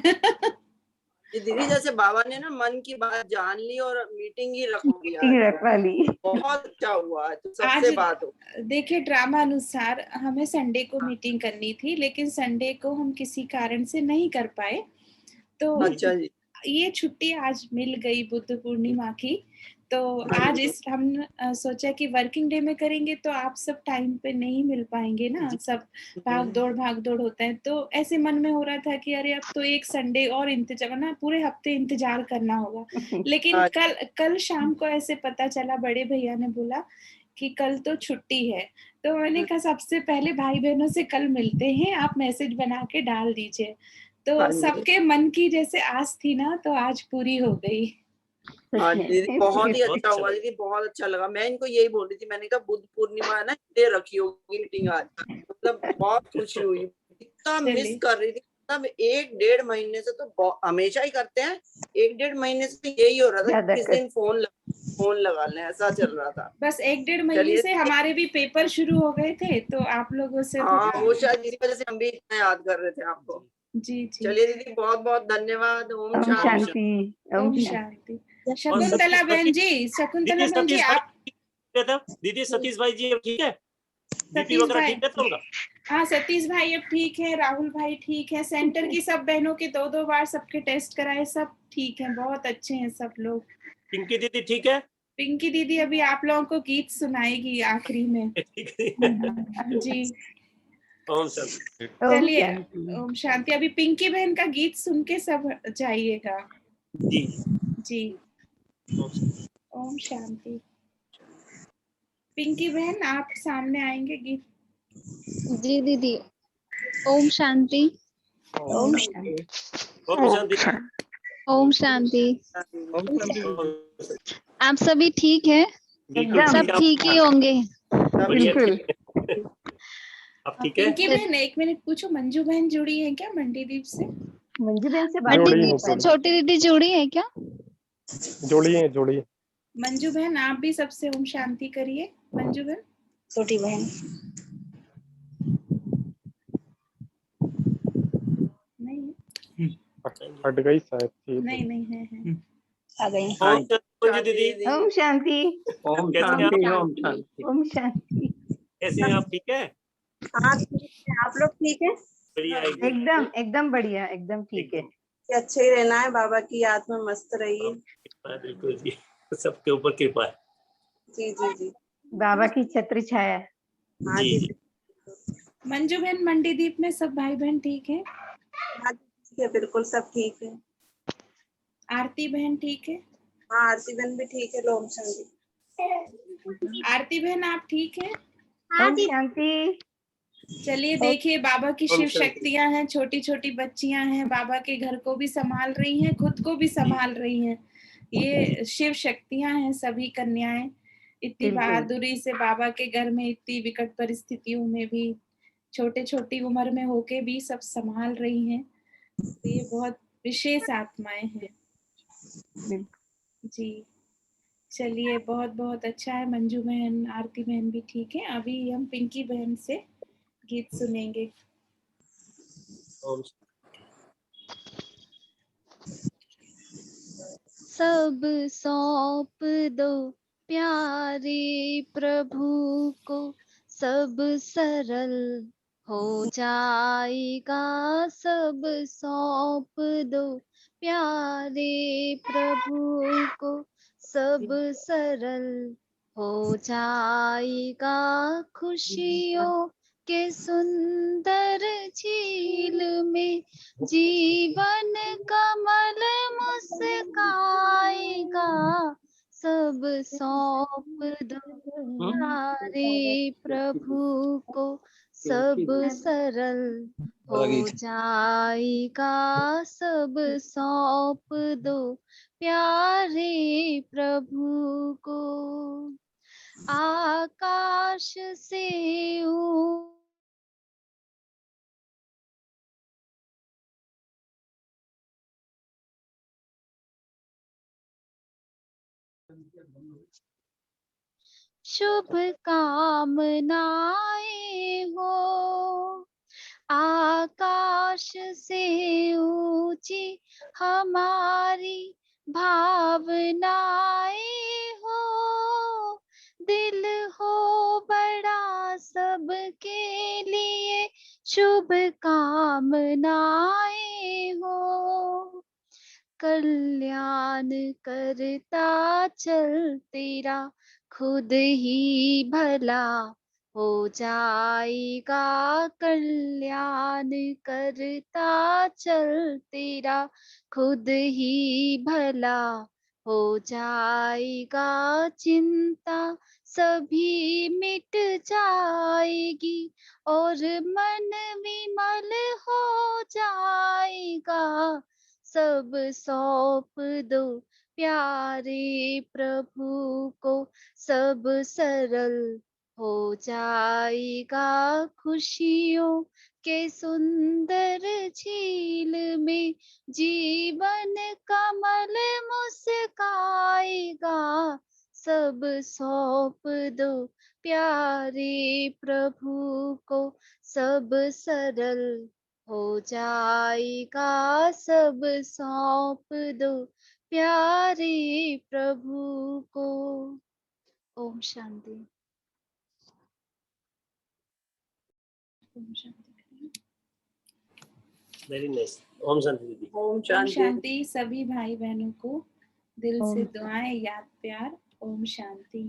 दीदी जैसे बाबा ने ना मन की बात जान ली और मीटिंग ही रखवा ली। बहुत अच्छा हुआ, तो सबसे बात हो। देखिए ड्रामा अनुसार हमें संडे को मीटिंग करनी थी, लेकिन संडे को हम किसी कारण से नहीं कर पाए। तो अच्छा जी। ये छुट्टी आज मिल गई बुद्ध पूर्णिमा की। तो आज हम सोचा कि वर्किंग डे में करेंगे तो आप सब टाइम पे नहीं मिल पाएंगे ना, सब भाग दौड़ होता है। तो ऐसे मन में हो रहा था कि अरे अब तो एक संडे और इंतजार ना, पूरे हफ्ते इंतजार करना होगा। लेकिन कल शाम को ऐसे पता चला, बड़े भैया ने बोला कि कल तो छुट्टी है। तो मैंने कहा सबसे पहले भाई बहनों से कल मिलते हैं, आप मैसेज बना के डाल दीजिए। तो सबके मन की जैसे आस थी ना, तो आज पूरी हो गई। हाँ दीदी बहुत ही अच्छा हुआ दीदी, बहुत अच्छा लगा। मैं इनको यही बोल रही थी, मैंने कहा बुद्ध पूर्णिमा है ना, ये रखी होगी मीटिंग आज, मतलब बहुत खुशी हुई। इतना मिस कर रही थी, मतलब 1-1.5 महीने से, तो हमेशा ही करते हैं, 1-1.5 महीने से यही हो रहा था, किस दिन फोन लगा लें, ऐसा चल रहा था। बस 1-1.5 महीने से हमारे भी पेपर शुरू हो गए थे, तो आप लोगों से वो शायद इसी वजह से हम भी इतना याद कर रहे थे आपको। जी। चलिए दीदी बहुत बहुत धन्यवाद। ओम शांति। ओम शांति। शकुंतला बहन जी आप दीदी सतीश भाई जी ठीक है? बीपी वगैरह ठीक है तो उनका? हाँ सतीश भाई अब ठीक है, राहुल भाई ठीक है, सेंटर की सब बहनों के 2-2 बार सबके टेस्ट कराए, सब ठीक है, बहुत अच्छे हैं सब लोग। पिंकी दीदी ठीक है? पिंकी दीदी अभी आप लोगों को गीत सुनाएगी आखिरी में। जी ओम शांति। चलिए ओम शांति। अभी पिंकी बहन का गीत सुन के सब जाइएगा। जी ओम शांति। पिंकी बहन आप सामने आएंगे गीत? जी दीदी। ओम शांति। ओम शांति। ओम शांति। आप सभी ठीक है? सब ठीक ही होंगे। बिल्कुल। पिंकी बहन एक मिनट पूछो, मंजू बहन जुड़ी है क्या मंडीदीप से? मंजू बहन से मंडीदीप से छोटी दीदी जुड़ी है क्या? जोड़ी। मंजू बहन आप भी सबसे ओम शांति करिए। मंजू बहन। छोटी बहन नहीं हट गई शायद। नहीं है आ गई। दीदी। ओम शांति। ओम शांति। ओम शांति। ओम शांति। कैसे हैं आप, ठीक है? हाँ ठीक है, आप लोग ठीक है? बढ़िया एकदम एकदम बढ़िया, एकदम ठीक है। अच्छे ही रहना है, बाबा की याद में मस्त रहिए। बिल्कुल जी, सबके ऊपर कृपा है। जी जी जी। बाबा की छत्र छाया। हाँ जी। मंजू बहन, मंडीदीप में सब भाई बहन ठीक है? हाँ ठीक है, बिल्कुल सब ठीक है। आरती बहन ठीक है? हाँ आरती बहन भी ठीक है। लोम शांति। आरती बहन आप ठीक है? ओम शांति। चलिए देखिए, बाबा की ओम शिव शांति। शक्तियां हैं, छोटी छोटी बच्चियां हैं, बाबा के घर को भी संभाल रही हैं, खुद को भी संभाल रही हैं। ये शिव शक्तियां हैं, सभी कन्याएं इतनी बिल्कुल। बहादुरी से बाबा के घर में इतनी विकट परिस्थितियों में भी छोटे छोटी उम्र में होके भी सब संभाल रही हैं। तो ये बहुत विशेष आत्माएं हैं जी। चलिए, बहुत बहुत अच्छा है। मंजू बहन, आरती बहन भी ठीक है। अभी हम पिंकी बहन से गीत सुनेंगे। सब सौंप दो प्यारे प्रभु को, सब सरल हो जाएगा। सब सौंप दो प्यारे प्रभु को, सब सरल हो जाएगा। खुशियों के सुंदर झील में जीवन कमल मुस्काएगा। सब सौंप दो प्यारे प्रभु को, सब सरल हो जाएगा। सब सौंप दो प्यारे प्रभु को। आकाश से शुभ कामनाएं हो, आकाश से ऊंची हमारी भावनाएं हो। दिल हो बड़ा सबके लिए, शुभ कामनाएं हो। कल्याण करता चल तेरा खुद ही भला हो जाएगा। कल्याण करता चल तेरा खुद ही भला हो जाएगा। चिंता सभी मिट जाएगी और मन विमल हो जाएगा। सब सौंप दो प्यारे प्रभु को, सब सरल हो जाएगा। खुशियों के सुंदर झील में जीवन कमल मुस्काएगा। सब सौंप दो प्यारे प्रभु को, सब सरल हो जाएगा। सब सौंप दो प्यारे प्रभु को। ओम शांति। Very nice. ओम शांति दीदी। ओम ओम शांति। सभी भाई बहनों को दिल से दुआएं, याद, प्यार। ओम शांति।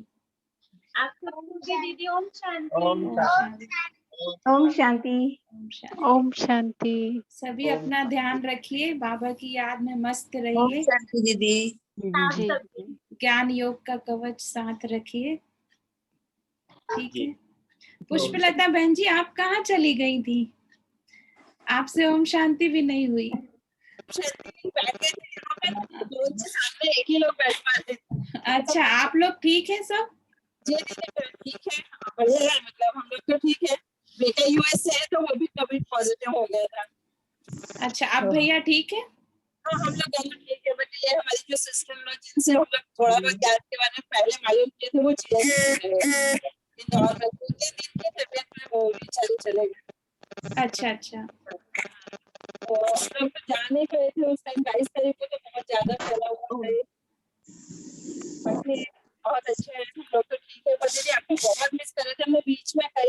दीदी ओम शांति। ओम शांति। ओम शांति। ओम शांति। सभी अपना ध्यान रखिए, बाबा की याद में मस्त ओम रहिए। शांति दीदी। ज्ञान योग का कवच साथ रखिए, ठीक है? पुष्पलता बहन जी, आप कहाँ चली गई थी? आपसे ओम शांति भी नहीं हुई। सामने एक ही लोग बैठ पाते। अच्छा, आप लोग ठीक है सब? जी ठीक है, बढ़िया है। मतलब हम लोग तो ठीक है। बेटा यूएस से है तो वो भी कोविड पॉजिटिव हो गया था। अच्छा, आप भैया ठीक है? हाँ हम लोग दोनों ठीक है, बट ये हमारी जो सिस्टर लोग जिनसे हम लोग थोड़ा बहुत ज्ञान के बारे में पहले मालूम किए थे, वो इंदौर में 2 दिन की तबीयत में वो बेचारे चले गए। अच्छा अच्छा। तो हम लोग तो जाने गए थे उस टाइम 22 तारीख को, तो बहुत ज्यादा फैला हुआ था। बाकी बहुत अच्छे हैं हम लोग तो ठीक है। पर दीदी आपको बहुत मिस कर रहे थे, हमने बीच में कई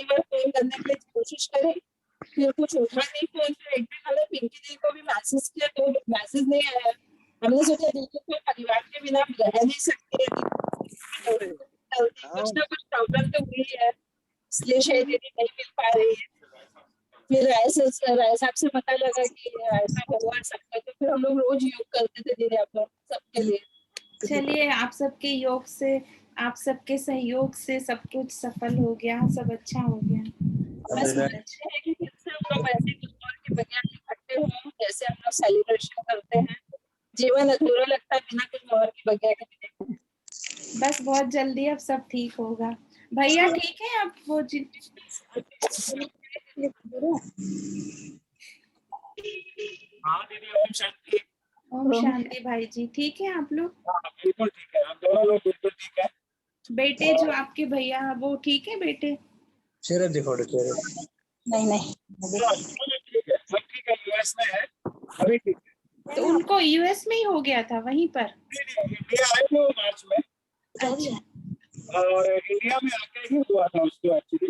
हमने सोचा दीदी को परिवार के बिना हम रह नहीं सकते, कुछ ना कुछ प्रॉब्लम तो हुई है, इसलिए शायद दीदी नहीं मिल पा रही है। फिर ऐसे साहब से पता लगा कि ऐसा हुआ सबका, तो फिर हम लोग रोज योग करते थे दीदी आप लोग सबके लिए। चलिए आप सबके योग से, आप सबके सहयोग से सब कुछ सफल हो गया, सब अच्छा हो गया। बस अच्छे है कि फिर से हम लोग वैसे कुछ और के बगैर इकट्ठे हों, जैसे हम लोग सेलिब्रेशन करते हैं। जीवन अधूरा लगता है बिना कुछ और के बगैर के। बस बहुत जल्दी अब सब ठीक होगा। भैया ठीक है आप? वो हाँ दीदी, ओम शांति। ओम शांति भाई जी, ठीक है आप लोग? हाँ बिल्कुल ठीक है, हम दोनों लोग बिल्कुल ठीक है। बेटे जो आपके भैया वो ठीक है बेटे? चेहरा दिखाओ, चेहरा नहीं ठीक है, सब ठीक है, यूएस में है अभी, ठीक है। तो उनको यूएस में ही हो गया था वहीं पर? इंडिया आए थे वो मार्च में, और इंडिया में आके ही हुआ था उसको एक्चुअली।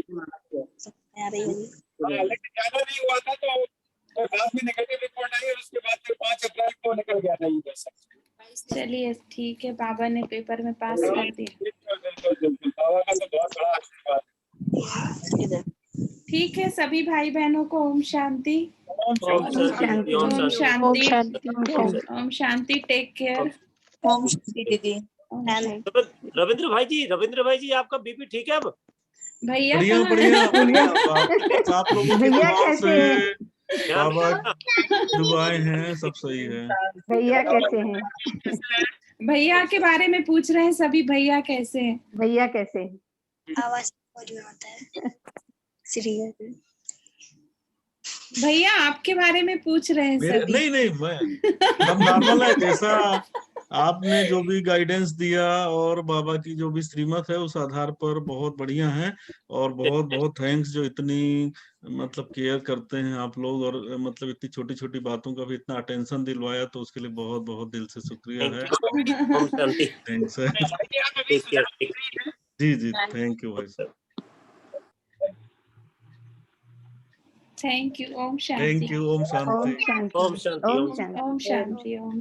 लेकिन ज्यादा नहीं हुआ था, तो बाद में नेगेटिव रिपोर्ट आई और उसके बाद फिर 5 अप्रैल को निकल गया था यूएस। चलिए ठीक है, बाबा ने पेपर में पास कर दिया। बिल्कुल, बाबा का तो बहुत बड़ा आशीर्वाद है। ठीक है, सभी भाई बहनों को ओम शांति। ओम शांति, ओम ओम शांति, शांति, ओम शांति। Take care. ओम शांति दीदी। रविंद्र भाई जी आपका बीपी ठीक है अब? भैया बढ़िया बढ़िया बढ़िया। आप लोगों की भैया दुआ कैसे से हैं? बाबा दुआएं हैं, सब सही है। भैया कैसे हैं? भैया के बारे में पूछ रहे हैं सभी, भैया कैसे हैं? भैया कैसे हैं? आवाज में होता है सीरियस। भैया आपके बारे में पूछ रहे हैं मेरे सभी। नहीं मैं सब नॉर्मल है, जैसा आपने जो भी गाइडेंस दिया और बाबा की जो भी श्रीमत है उस आधार पर बहुत बढ़िया है। और बहुत बहुत थैंक्स जो इतनी मतलब केयर करते हैं आप लोग, और मतलब इतनी छोटी छोटी बातों का भी इतना अटेंशन दिलवाया, तो उसके लिए बहुत बहुत दिल से शुक्रिया है। ओम शांति। थैंक्स है। जी थैंक यू भाई साहब, थैंक यू। ओम शांति। Thank you. ओम शांति। ओम शांति, ओम शांति। ओम